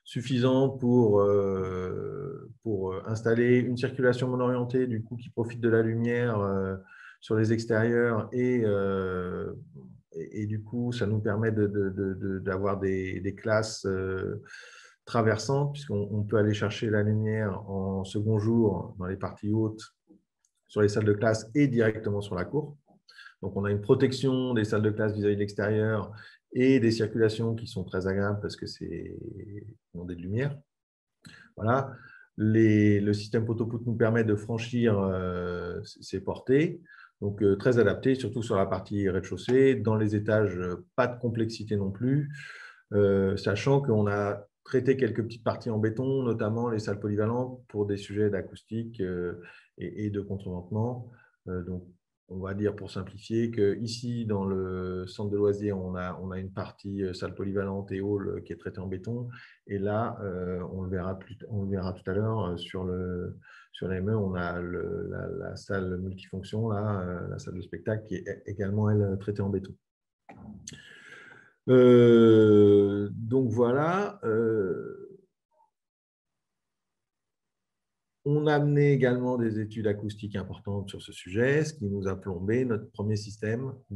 suffisantes pour installer une circulation monorientée, du coup, qui profite de la lumière sur les extérieurs et du coup, ça nous permet d'avoir des classes traversantes, puisqu'on peut aller chercher la lumière en second jour dans les parties hautes sur les salles de classe et directement sur la cour. Donc, on a une protection des salles de classe vis-à-vis de l'extérieur et des circulations qui sont très agréables parce que c'est des de lumière. Voilà. Le système poteau-poutre nous permet de franchir ces portées. Donc, très adapté, surtout sur la partie rez-de-chaussée. Dans les étages, pas de complexité non plus, sachant qu'on a traité quelques petites parties en béton, notamment les salles polyvalentes pour des sujets d'acoustique et de contreventement. Donc, on va dire pour simplifier qu'ici, dans le centre de loisirs, on a une partie salle polyvalente et hall qui est traitée en béton. Et là, on le verra tout à l'heure sur l'AME, on a la salle multifonction, là, la salle de spectacle qui est également, elle, traitée en béton. Donc voilà. On a mené également des études acoustiques importantes sur ce sujet, ce qui nous a plombé notre premier système et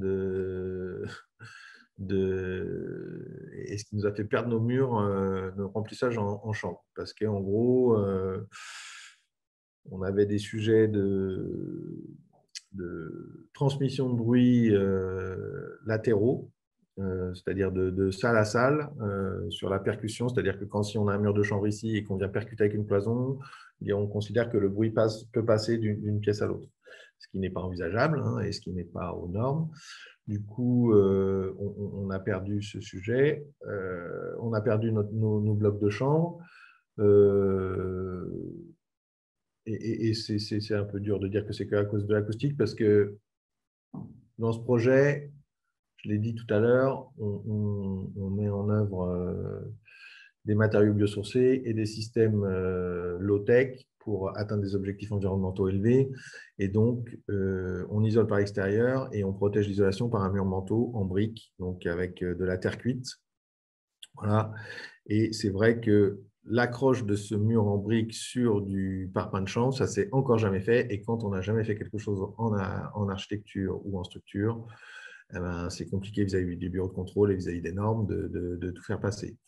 ce qui nous a fait perdre nos murs, nos remplissages en chambre. Parce qu'en gros, on avait des sujets de transmission de bruit latéraux, c'est-à-dire de salle à salle, sur la percussion, c'est-à-dire que si on a un mur de chambre ici et qu'on vient percuter avec une cloison, on considère que le bruit peut passer d'une pièce à l'autre, ce qui n'est pas envisageable et ce qui n'est pas aux normes. Du coup, on a perdu ce sujet, on a perdu nos blocs de chambre, et c'est un peu dur de dire que c'est qu'à cause de l'acoustique, parce que dans ce projet, je l'ai dit tout à l'heure, on met en œuvre des matériaux biosourcés et des systèmes low-tech pour atteindre des objectifs environnementaux élevés. Et donc, on isole par l'extérieur et on protège l'isolation par un mur manteau en briques, donc avec de la terre cuite. Voilà. Et c'est vrai que l'accroche de ce mur en briques sur du parpaing de chambre, ça s'est encore jamais fait. Et quand on n'a jamais fait quelque chose en architecture ou en structure, eh ben, c'est compliqué vis-à-vis des bureaux de contrôle et vis-à-vis des normes de tout faire passer.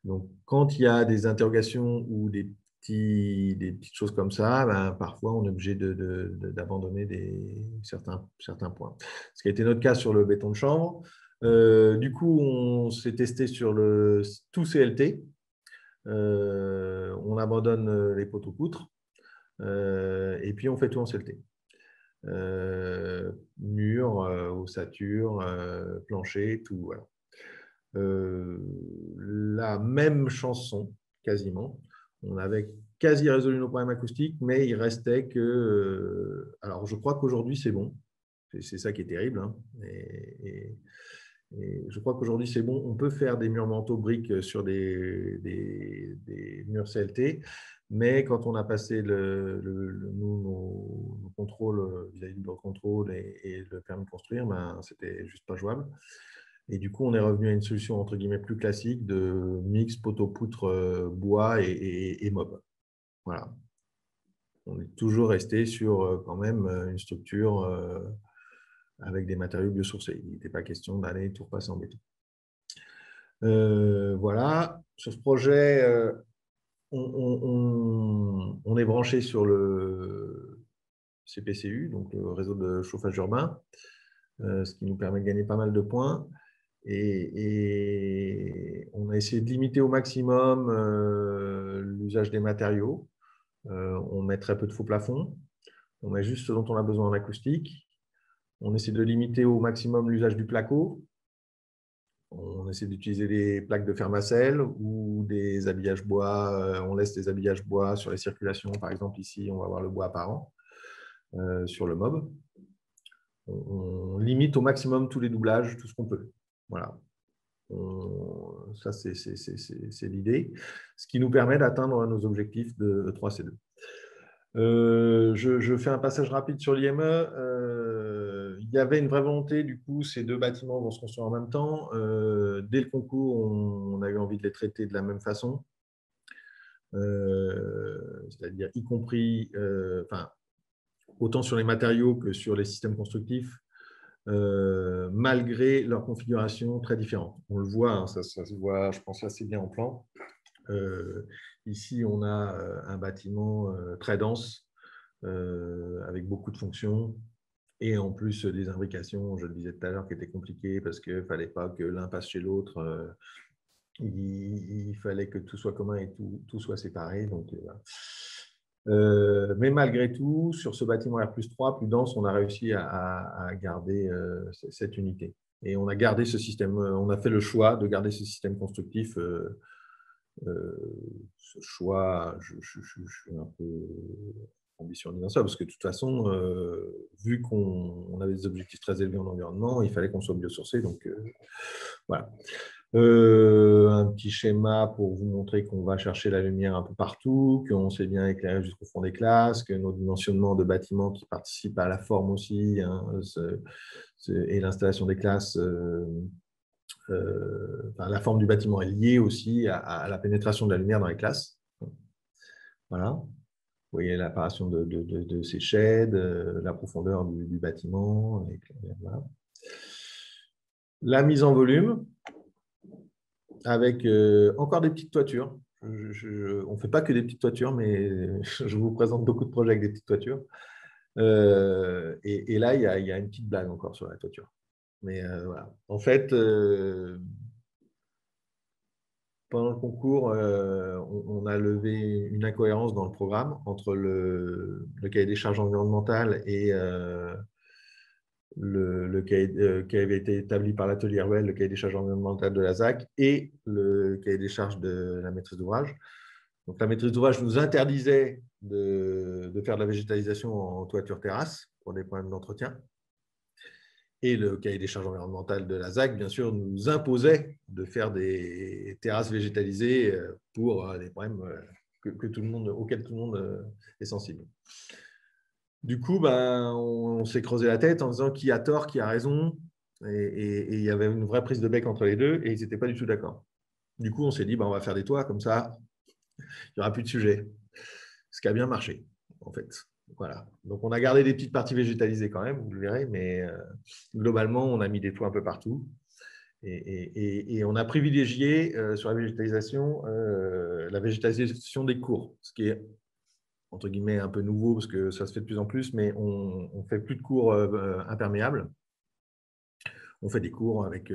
Donc, quand il y a des interrogations ou des petites choses comme ça, ben, parfois, on est obligé d'abandonner certains points. Ce qui a été notre cas sur le béton de chambre. Du coup, on s'est testé sur tout CLT. On abandonne les poteaux-poutres et puis on fait tout en CLT. Mur, ossature, plancher, tout. Voilà. La même chanson, quasiment. On avait quasi résolu nos problèmes acoustiques, mais il restait que… alors, je crois qu'aujourd'hui, c'est bon. C'est ça qui est terrible. Et je crois qu'aujourd'hui, c'est bon. On peut faire des murs manteaux briques sur des murs CLT, mais quand on a passé nos contrôles vis-à-vis du bureau de contrôle et le permis de construire, ben, c'était juste pas jouable. Et du coup, on est revenu à une solution entre guillemets plus classique de mix poteau-poutre bois et mob. Voilà. On est toujours resté sur quand même une structure avec des matériaux biosourcés. Il n'était pas question d'aller tout repasser en béton. Voilà. Sur ce projet, on est branché sur le CPCU, donc le réseau de chauffage urbain, ce qui nous permet de gagner pas mal de points. Et on a essayé de limiter au maximum l'usage des matériaux. On met très peu de faux plafonds. On met juste ce dont on a besoin en acoustique. On essaie de limiter au maximum l'usage du placo. On essaie d'utiliser des plaques de fermacelle ou des habillages bois. On laisse des habillages bois sur les circulations. Par exemple, ici, on va avoir le bois apparent sur le mob. On limite au maximum tous les doublages, tout ce qu'on peut. Voilà. Ça, c'est l'idée. Ce qui nous permet d'atteindre nos objectifs de 3C2. Je fais un passage rapide sur l'IME. Il y avait une vraie volonté, du coup, ces deux bâtiments vont se construire en même temps. Dès le concours, on a eu envie de les traiter de la même façon, c'est-à-dire y compris, enfin, autant sur les matériaux que sur les systèmes constructifs, malgré leur configuration très différente. On le voit, hein, ça se voit, je pense, assez bien en plan. Ici, on a un bâtiment très dense, avec beaucoup de fonctions, et en plus des imbrications, je le disais tout à l'heure, qui étaient compliquées parce qu'il ne fallait pas que l'un passe chez l'autre. Il fallait que tout soit commun et tout soit séparé. Donc, voilà. Mais malgré tout, sur ce bâtiment R+3, plus dense, on a réussi à garder cette unité. Et on a gardé ce système, on a fait le choix de garder ce système constructif. Ce choix, je suis un peu ambitieux en disant ça, parce que de toute façon, vu qu'on avait des objectifs très élevés en environnement, il fallait qu'on soit biosourcé. Donc, voilà. Un petit schéma pour vous montrer qu'on va chercher la lumière un peu partout, qu'on sait bien éclairer jusqu'au fond des classes, que nos dimensionnements de bâtiments qui participent à la forme aussi, hein, et l'installation des classes, enfin, la forme du bâtiment est liée aussi à la pénétration de la lumière dans les classes. Voilà. Vous voyez l'apparition de ces shades, la profondeur du bâtiment. Voilà. La mise en volume, avec encore des petites toitures. On ne fait pas que des petites toitures, mais je vous présente beaucoup de projets avec des petites toitures. Et là, il y a une petite blague encore sur la toiture. Mais voilà. En fait, pendant le concours, on a levé une incohérence dans le programme entre le cahier des charges environnementales et le cahier qui avait été établi par l'atelier Ruel, le cahier des charges environnementales de la ZAC, et le cahier des charges de la maîtrise d'ouvrage. Donc, la maîtrise d'ouvrage nous interdisait de faire de la végétalisation en toiture terrasse pour des problèmes d'entretien. Et le cahier des charges environnementales de la ZAC, bien sûr, nous imposait de faire des terrasses végétalisées pour des problèmes auxquels tout le monde est sensible. Du coup, ben, on s'est creusé la tête en disant qui a tort, qui a raison. Et il y avait une vraie prise de bec entre les deux et ils n'étaient pas du tout d'accord. Du coup, on s'est dit, ben, on va faire des toits, comme ça, il n'y aura plus de sujet. Ce qui a bien marché, en fait. Voilà. Donc, on a gardé des petites parties végétalisées quand même, vous le verrez, mais globalement, on a mis des toits un peu partout. Et on a privilégié sur la végétalisation des cours, ce qui est entre guillemets un peu nouveau parce que ça se fait de plus en plus, mais on ne fait plus de cours imperméables. On fait des cours avec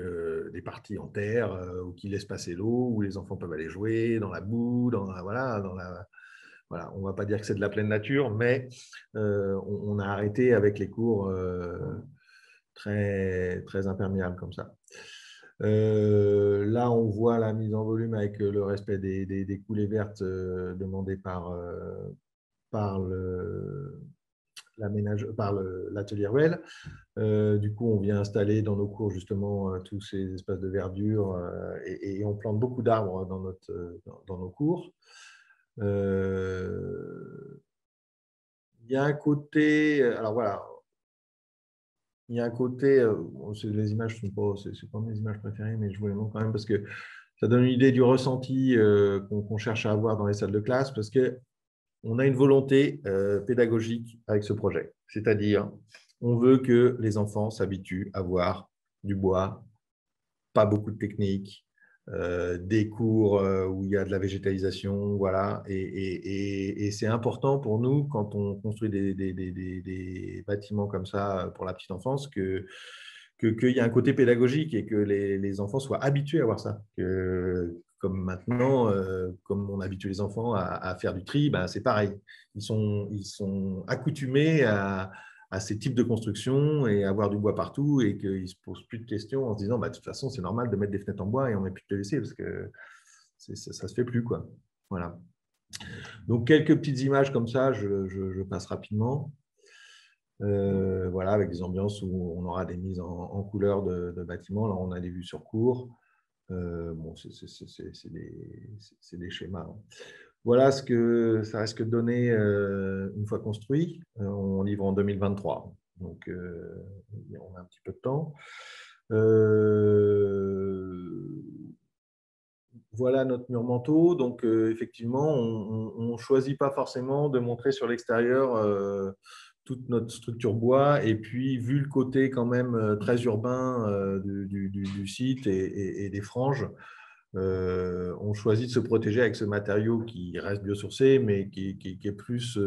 des parties en terre qui laissent passer l'eau, où les enfants peuvent aller jouer dans la boue, voilà, on ne va pas dire que c'est de la pleine nature, mais on a arrêté avec les cours très, très imperméables comme ça. Là, on voit la mise en volume avec le respect des coulées vertes demandées par l'atelier Ruel. Du coup, on vient installer dans nos cours justement tous ces espaces de verdure et on plante beaucoup d'arbres dans nos cours. Il y a un côté, alors voilà, il y a un côté, les images ne sont pas mes images préférées, mais je vous les montre quand même parce que ça donne une idée du ressenti qu'on cherche à avoir dans les salles de classe, parce qu'on a une volonté pédagogique avec ce projet. C'est-à-dire, on veut que les enfants s'habituent à voir du bois, pas beaucoup de techniques, des cours où il y a de la végétalisation, voilà. Et c'est important pour nous, quand on construit des bâtiments comme ça pour la petite enfance, qu'il y ait un côté pédagogique et que les enfants soient habitués à voir ça. Comme maintenant, comme on habitue les enfants à faire du tri, ben c'est pareil. Ils sont accoutumés à ces types de construction et avoir du bois partout et qu'ils ne se posent plus de questions en se disant bah, de toute façon, c'est normal de mettre des fenêtres en bois et on ne met plus de PVC parce que ça ne se fait plus, quoi. Voilà. Donc, quelques petites images comme ça, je passe rapidement. Voilà, avec des ambiances où on aura des mises en couleur de bâtiments. Là, on a des vues sur cours. Bon, c'est des schémas. Hein. Voilà ce que ça risque de donner une fois construit. On livre en 2023. Donc, on a un petit peu de temps. Voilà notre mur manteau. Donc, effectivement, on ne choisit pas forcément de montrer sur l'extérieur toute notre structure bois. Et puis, vu le côté quand même très urbain du site et des franges, on choisit de se protéger avec ce matériau qui reste biosourcé, mais qui est plus,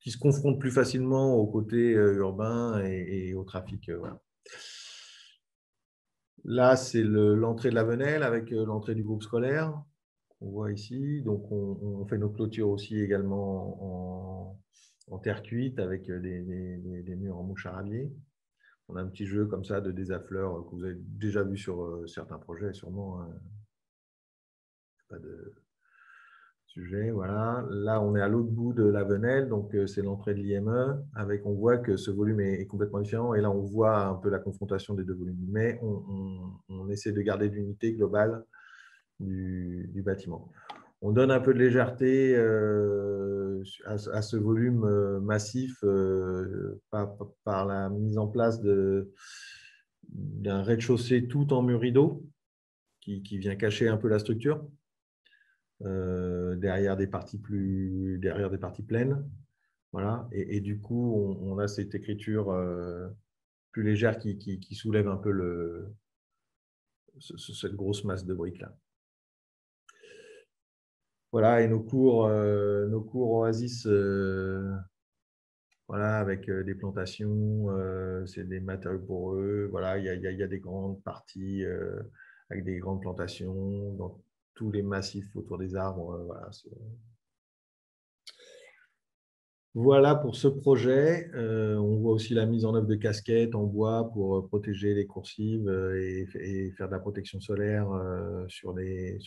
qui se confronte plus facilement au côté urbain et au trafic. Voilà. Là, c'est l'entrée de la Venelle avec l'entrée du groupe scolaire. On voit ici. Donc, on fait nos clôtures aussi également en terre cuite avec des murs en mouche arabiée. On a un petit jeu comme ça de désaffleur que vous avez déjà vu sur certains projets, sûrement. Hein. Pas de sujet, voilà. Là, on est à l'autre bout de la Venelle, donc c'est l'entrée de l'IME. On voit que ce volume est complètement différent. Et là, on voit un peu la confrontation des deux volumes. Mais on essaie de garder l'unité globale du bâtiment. On donne un peu de légèreté à ce volume massif par la mise en place d'un rez-de-chaussée tout en mur rideau qui vient cacher un peu la structure. Derrière des parties pleines. Voilà. Et du coup, on a cette écriture plus légère qui soulève un peu cette grosse masse de briques là. Voilà, et nos cours Oasis, voilà, avec des plantations, c'est des matériaux poreux. Voilà, il y a des grandes parties avec des grandes plantations dans tous les massifs autour des arbres. Voilà, voilà pour ce projet. On voit aussi la mise en œuvre de casquettes en bois pour protéger les coursives et faire de la protection solaire sur les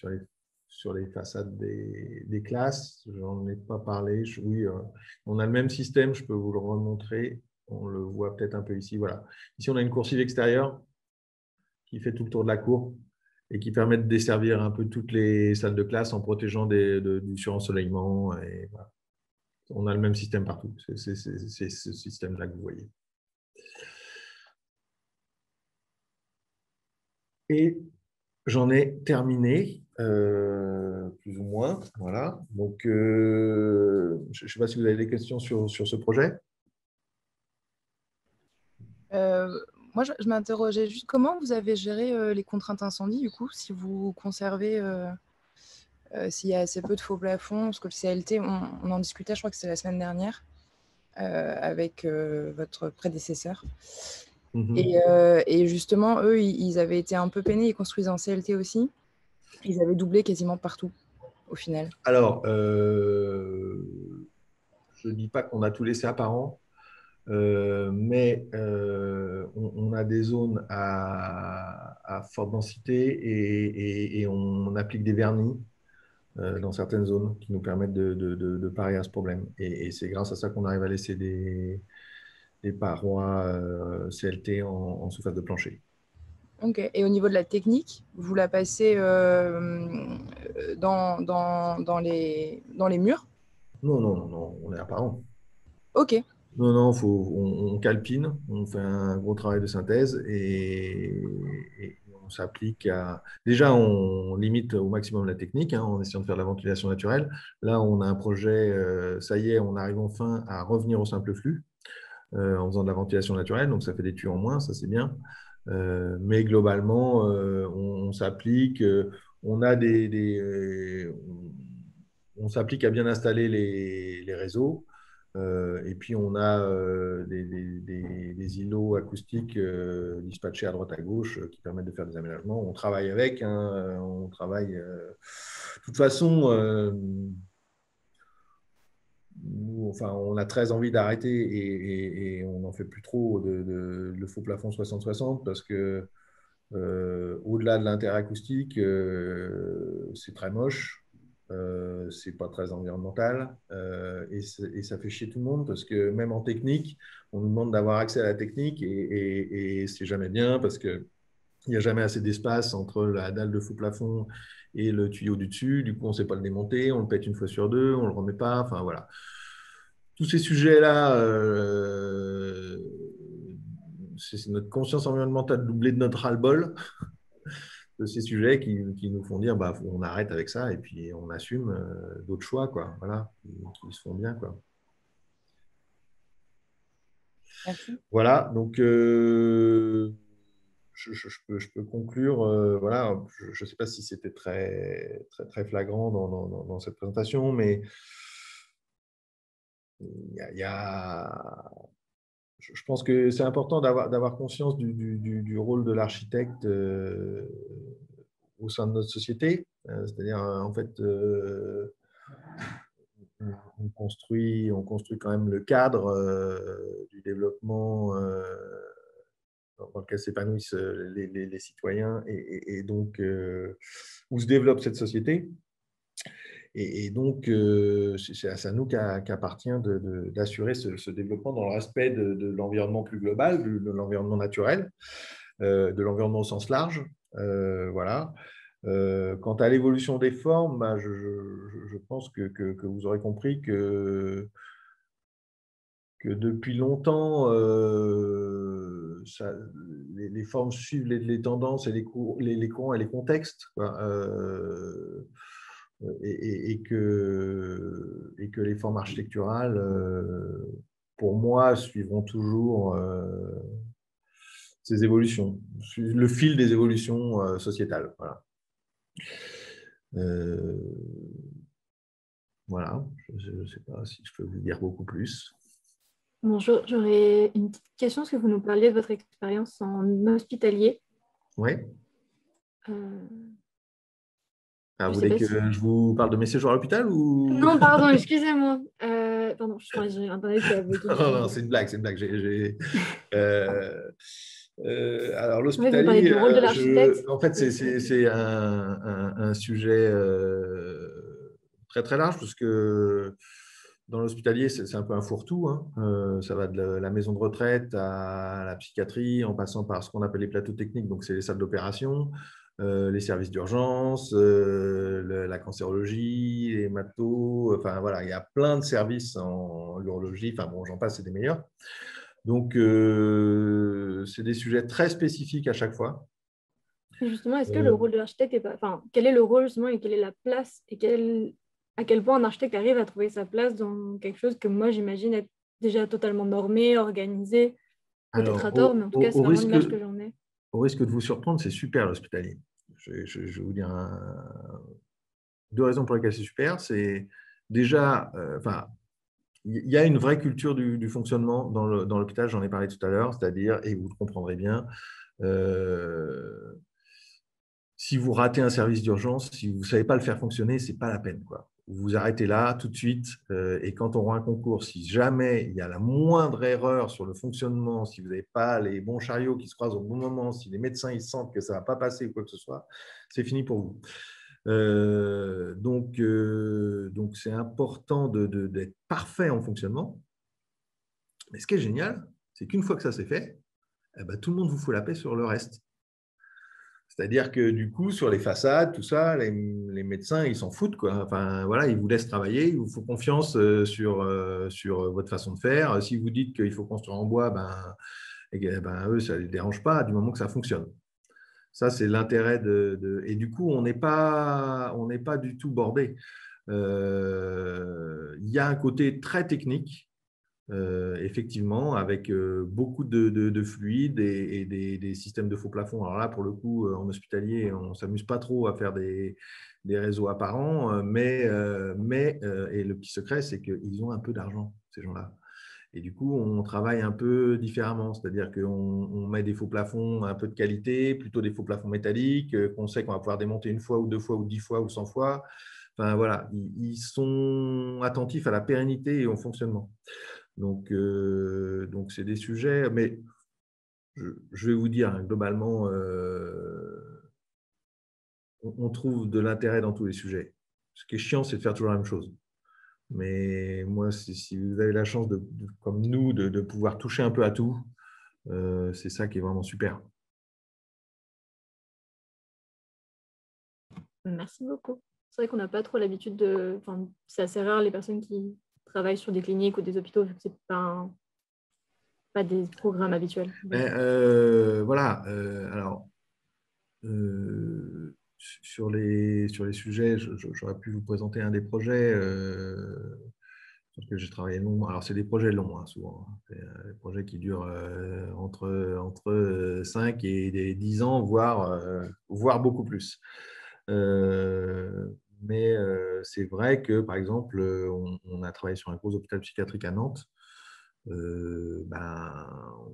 façades des classes. J'en ai pas parlé. Oui, on a le même système, je peux vous le remontrer. On le voit peut-être un peu ici. Voilà. Ici, on a une coursive extérieure qui fait tout le tour de la cour et qui permet de desservir un peu toutes les salles de classe en protégeant du surensoleillement. Et voilà. On a le même système partout. C'est ce système-là que vous voyez. Et j'en ai terminé, plus ou moins. Voilà. Donc, je ne sais pas si vous avez des questions sur ce projet. Moi, je m'interrogeais juste comment vous avez géré les contraintes incendie, du coup, si vous conservez, s'il y a assez peu de faux plafonds, parce que le CLT, on en discutait, je crois que c'était la semaine dernière, avec votre prédécesseur. Et justement, eux, ils avaient été un peu peinés, ils construisaient en CLT aussi. Ils avaient doublé quasiment partout, au final. Alors, je ne dis pas qu'on a tout laissé apparent, mais on a des zones à forte densité et on applique des vernis dans certaines zones qui nous permettent de parer à ce problème. Et c'est grâce à ça qu'on arrive à laisser des parois CLT en surface de plancher. Ok. Et au niveau de la technique, vous la passez dans les murs? Non, on est apparent. Ok. Non, on calpine, on fait un gros travail de synthèse et on s'applique à… Déjà, on limite au maximum la technique en essayant de faire de la ventilation naturelle. Là, on a un projet, ça y est, on arrive enfin à revenir au simple flux en faisant de la ventilation naturelle, donc ça fait des tuyaux en moins, ça c'est bien. Mais globalement, on s'applique, on a on s'applique à bien installer les réseaux. Et puis, on a des îlots acoustiques dispatchés à droite à gauche qui permettent de faire des aménagements. On travaille avec, hein, on travaille. De toute façon, nous, enfin, on a très envie d'arrêter et on n'en fait plus trop le faux plafond 60-60 parce que au-delà de l'interacoustique, c'est très moche, c'est pas très environnemental et ça fait chier tout le monde parce que même en technique, on nous demande d'avoir accès à la technique et c'est jamais bien parce que Il n'y a jamais assez d'espace entre la dalle de faux plafond et le tuyau du dessus. Du coup, on ne sait pas le démonter, on le pète une fois sur deux, on ne le remet pas. Enfin, voilà. Tous ces sujets-là, c'est notre conscience environnementale doublée de notre ras-le-bol de ces sujets qui nous font dire bah, on arrête avec ça et puis on assume d'autres choix, quoi. Voilà, qui se font bien, quoi. Merci. Voilà, donc je peux conclure. Voilà, je ne sais pas si c'était très, très, très flagrant dans cette présentation, mais il y a, je pense que c'est important d'avoir conscience du rôle de l'architecte au sein de notre société. C'est-à-dire, en fait, on construit quand même le cadre du développement dans lequel s'épanouissent les citoyens et donc où se développe cette société. Et donc, c'est à nous qu'appartient d'assurer ce développement dans le respect de l'environnement plus global, de l'environnement naturel, de l'environnement au sens large. Voilà. Quant à l'évolution des formes, bah, je pense que vous aurez compris que depuis longtemps, les formes suivent les tendances et les courants et les contextes, quoi. Et que les formes architecturales, pour moi, suivront toujours ces évolutions, le fil des évolutions sociétales. Voilà. Euh, voilà. Je ne sais pas si je peux vous dire beaucoup plus. Bonjour, j'aurais une petite question. Est-ce que vous nous parliez de votre expérience en hospitalier? Oui. Euh, Vous je sais voulez pas que si... je vous parle de mes séjours à l'hôpital ou... Non, pardon, excusez-moi. Pardon, j'ai Internet qui a bugué. Non, non, c'est une blague, c'est une blague. Euh, alors, En fait, vous parlez l'hospitalier, du rôle de l'architecte. en fait, c'est un sujet très, très large parce que dans l'hospitalier, c'est un peu un fourre-tout, hein. Ça va de la maison de retraite à la psychiatrie, en passant par ce qu'on appelle les plateaux techniques, donc c'est les salles d'opération, les services d'urgence, la cancérologie, les matos, enfin voilà, il y a plein de services en urologie, enfin bon, j'en passe, c'est des meilleurs. Donc, c'est des sujets très spécifiques à chaque fois. Et justement, est-ce que le Euh, rôle de l'architecte est pas... Enfin, quel est le rôle justement et quelle est la place et à quel point un architecte arrive à trouver sa place dans quelque chose que moi j'imagine être déjà totalement normé, organisé, peut-être à alors, tort, mais en tout cas, c'est vraiment l'image que j'en ai. au risque de vous surprendre, c'est super l'hospitalier. Je vais vous dire deux raisons pour lesquelles c'est super. C'est déjà, enfin, il y a une vraie culture du fonctionnement dans l'hôpital, j'en ai parlé tout à l'heure, c'est-à-dire, et vous le comprendrez bien, euh, si vous ratez un service d'urgence, si vous ne savez pas le faire fonctionner, ce n'est pas la peine, quoi. Vous vous arrêtez là tout de suite et quand on aura un concours, si jamais il y a la moindre erreur sur le fonctionnement, si vous n'avez pas les bons chariots qui se croisent au bon moment, si les médecins ils sentent que ça ne va pas passer ou quoi que ce soit, c'est fini pour vous. Donc c'est important d'être parfait en fonctionnement. Mais ce qui est génial, c'est qu'une fois que ça c'est fait, eh ben, tout le monde vous fout la paix sur le reste. C'est-à-dire que du coup, sur les façades, tout ça, les médecins, ils s'en foutent, quoi. Enfin, voilà, ils vous laissent travailler, ils vous font confiance sur votre façon de faire. Si vous dites qu'il faut construire en bois, eux, ça ne les dérange pas du moment que ça fonctionne. Ça, c'est l'intérêt Et du coup, on n'est pas du tout bordé. Il y a un côté très technique, effectivement, avec beaucoup de fluides et des systèmes de faux plafonds. Alors là, pour le coup, en hospitalier, on ne s'amuse pas trop à faire des réseaux apparents, et le petit secret, c'est qu'ils ont un peu d'argent, ces gens-là. Et du coup, on travaille un peu différemment, c'est-à-dire qu'on met des faux plafonds un peu de qualité, plutôt des faux plafonds métalliques, qu'on sait qu'on va pouvoir démonter une fois ou deux fois ou 10 fois ou 100 fois. Enfin voilà, ils sont attentifs à la pérennité et au fonctionnement. Donc c'est des sujets, mais je vais vous dire, hein, globalement, on trouve de l'intérêt dans tous les sujets. Ce qui est chiant, c'est de faire toujours la même chose. Mais moi, si vous avez la chance, comme nous, de pouvoir toucher un peu à tout, c'est ça qui est vraiment super. Merci beaucoup. C'est vrai qu'on n'a pas trop l'habitude de... Enfin, c'est assez rare les personnes qui travaillent sur des cliniques ou des hôpitaux, vu que ce n'est pas des programmes habituels. Mais, voilà. Alors, sur les sujets, j'aurais pu vous présenter un des projets sur lequel j'ai travaillé longuement. Alors, c'est des projets longs, hein, souvent. C'est des projets qui durent entre 5 et 10 ans, voire beaucoup plus. Euh, mais c'est vrai que, par exemple, on a travaillé sur un gros hôpital psychiatrique à Nantes. Ben,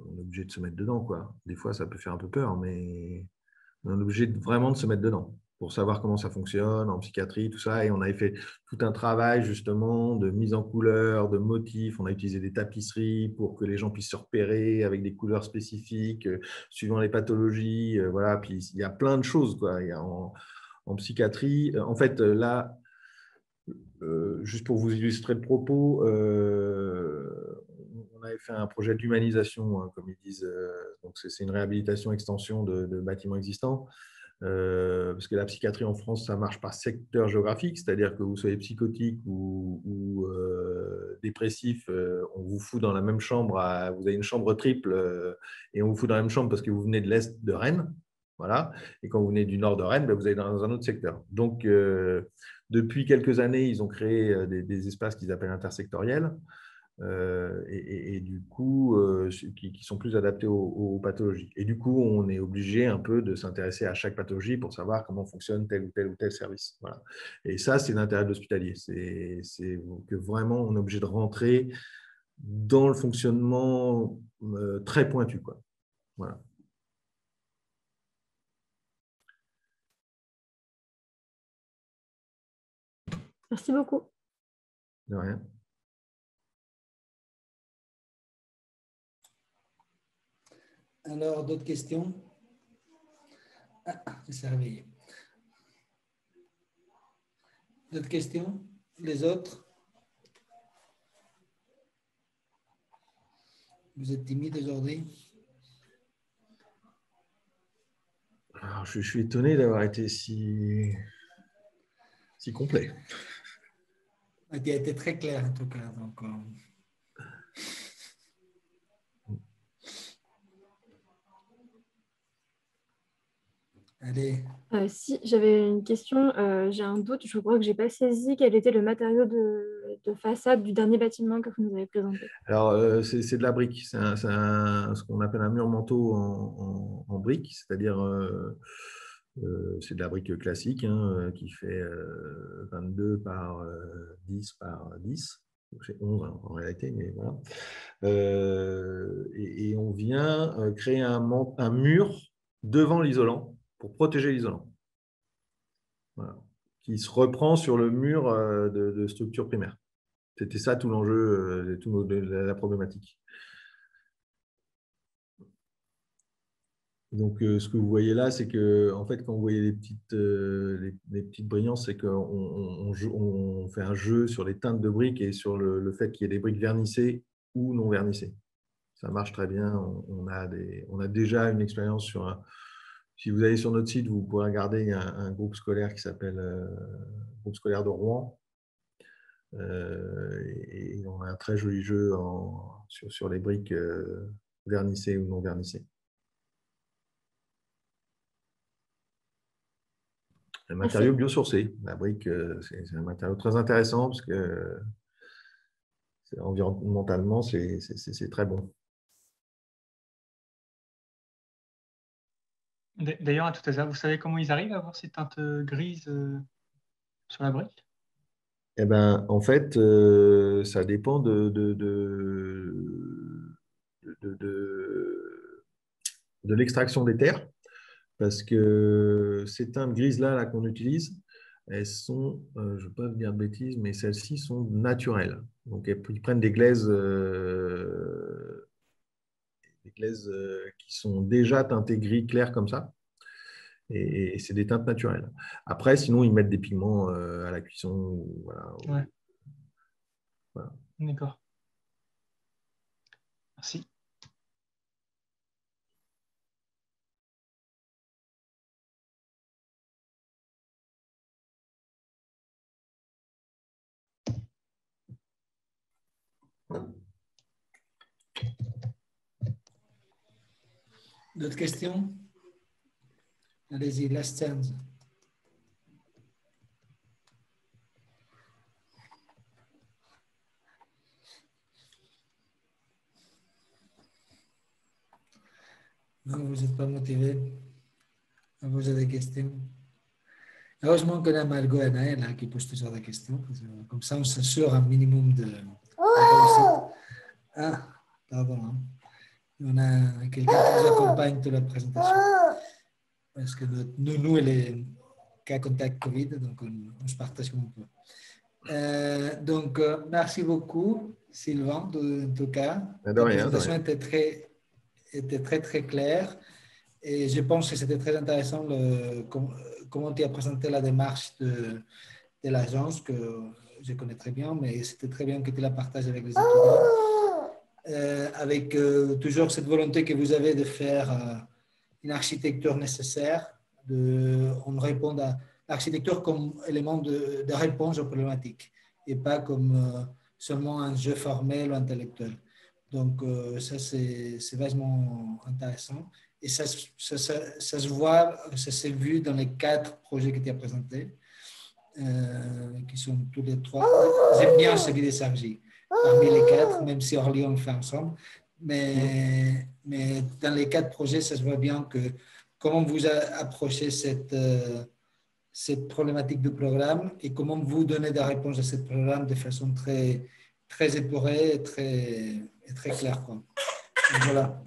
on est obligé de se mettre dedans, quoi. Des fois, ça peut faire un peu peur, mais on est obligé vraiment de se mettre dedans pour savoir comment ça fonctionne en psychiatrie, tout ça. Et on avait fait tout un travail justement de mise en couleur, de motifs. On a utilisé des tapisseries pour que les gens puissent se repérer avec des couleurs spécifiques, suivant les pathologies. Voilà. Puis il y a plein de choses, quoi. Il y a en psychiatrie. En fait, là, juste pour vous illustrer le propos, on avait fait un projet d'humanisation, hein, comme ils disent. Donc, c'est une réhabilitation, extension de bâtiments existants. Parce que la psychiatrie en France, ça marche par secteur géographique, c'est-à-dire que vous soyez psychotique ou dépressif, on vous fout dans la même chambre, vous avez une chambre triple et on vous fout dans la même chambre parce que vous venez de l'Est de Rennes. Voilà. Et quand vous venez du nord de Rennes, ben, vous allez dans un autre secteur. Donc, depuis quelques années, ils ont créé des espaces qu'ils appellent intersectoriels. Et du coup, qui sont plus adaptés aux pathologies. Et du coup, on est obligé un peu de s'intéresser à chaque pathologie pour savoir comment fonctionne tel ou tel service. Voilà. Et ça, c'est l'intérêt de l'hospitalier. C'est que vraiment, on est obligé de rentrer dans le fonctionnement très pointu, quoi. Voilà. Merci beaucoup. De rien. Alors, d'autres questions? Ah, il s'est réveillé. D'autres questions? Les autres? Vous êtes timide aujourd'hui? Alors, je suis étonné d'avoir été si complet. Tu as été très clair en tout cas. Donc, allez. Si j'avais une question, j'ai un doute. Je crois que j'ai pas saisi quel était le matériau de façade du dernier bâtiment que vous nous avez présenté. Alors, c'est de la brique. C'est ce qu'on appelle un mur manteau en brique, c'est-à-dire c'est de la brique classique hein, qui fait 22 par 10 par 10. Donc c'est 11 hein, en réalité, mais voilà. Et on vient créer un mur devant l'isolant pour protéger l'isolant. Voilà. Qui se reprend sur le mur de structure primaire. C'était ça tout l'enjeu, la problématique. Donc, ce que vous voyez là, c'est que, en fait, quand vous voyez les petites brillances, c'est qu'on fait un jeu sur les teintes de briques et sur le fait qu'il y ait des briques vernissées ou non vernissées. Ça marche très bien. On a déjà une expérience sur un. Si vous allez sur notre site, vous pourrez regarder, il y a un groupe scolaire qui s'appelle Groupe scolaire de Rouen. Et on a un très joli jeu sur les briques vernissées ou non vernissées. Un matériau biosourcé. La brique, c'est un matériau très intéressant parce que environnementalement, c'est très bon. D'ailleurs, à tout hasard, vous savez comment ils arrivent à avoir ces teintes grises sur la brique? Eh ben, en fait, ça dépend de l'extraction des terres. Parce que ces teintes grises-là qu'on utilise, elles sont, je ne veux pas vous dire de bêtises, mais celles-ci sont naturelles. Donc, ils prennent des glaises qui sont déjà teintées gris clair comme ça. Et c'est des teintes naturelles. Après, sinon, ils mettent des pigments à la cuisson. Voilà. Ouais. Voilà. D'accord. Merci. D'autres questions? Allez-y, last chance. Non, vous n'êtes pas motivé à poser des questions. Heureusement qu'on a Margot et Naël hein, qui posent toujours des questions. Parce que comme ça, on s'assure un minimum de réussite. Ah, pardon. Hein. On a quelqu'un qui nous accompagne toute la présentation. Parce que notre nounou, elle est cas contact Covid, donc on se partage un peu. Donc, merci beaucoup, Sylvain, en tout cas. De La rien, présentation était très claire. Et je pense que c'était très intéressant comment tu as présenté la démarche de l'agence, que je connais très bien, mais c'était très bien que tu la partages avec les étudiants. Avec toujours cette volonté que vous avez de faire une architecture nécessaire, on répond à l'architecture comme élément de réponse aux problématiques et pas comme seulement un jeu formel ou intellectuel. Donc, ça, c'est vachement intéressant. Et ça se voit, ça s'est vu dans les 4 projets que tu as présentés, qui sont tous les 3. J'aime bien celui de Sergi, parmi les 4, même si Orly on le fait ensemble. Mais dans les 4 projets, ça se voit bien que comment vous approchez cette problématique du programme et comment vous donnez des réponses à ce programme de façon très épurée et très claire. Quoi. Donc, voilà.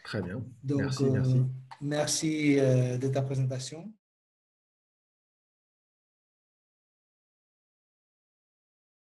Très bien. Donc, merci. merci de ta présentation.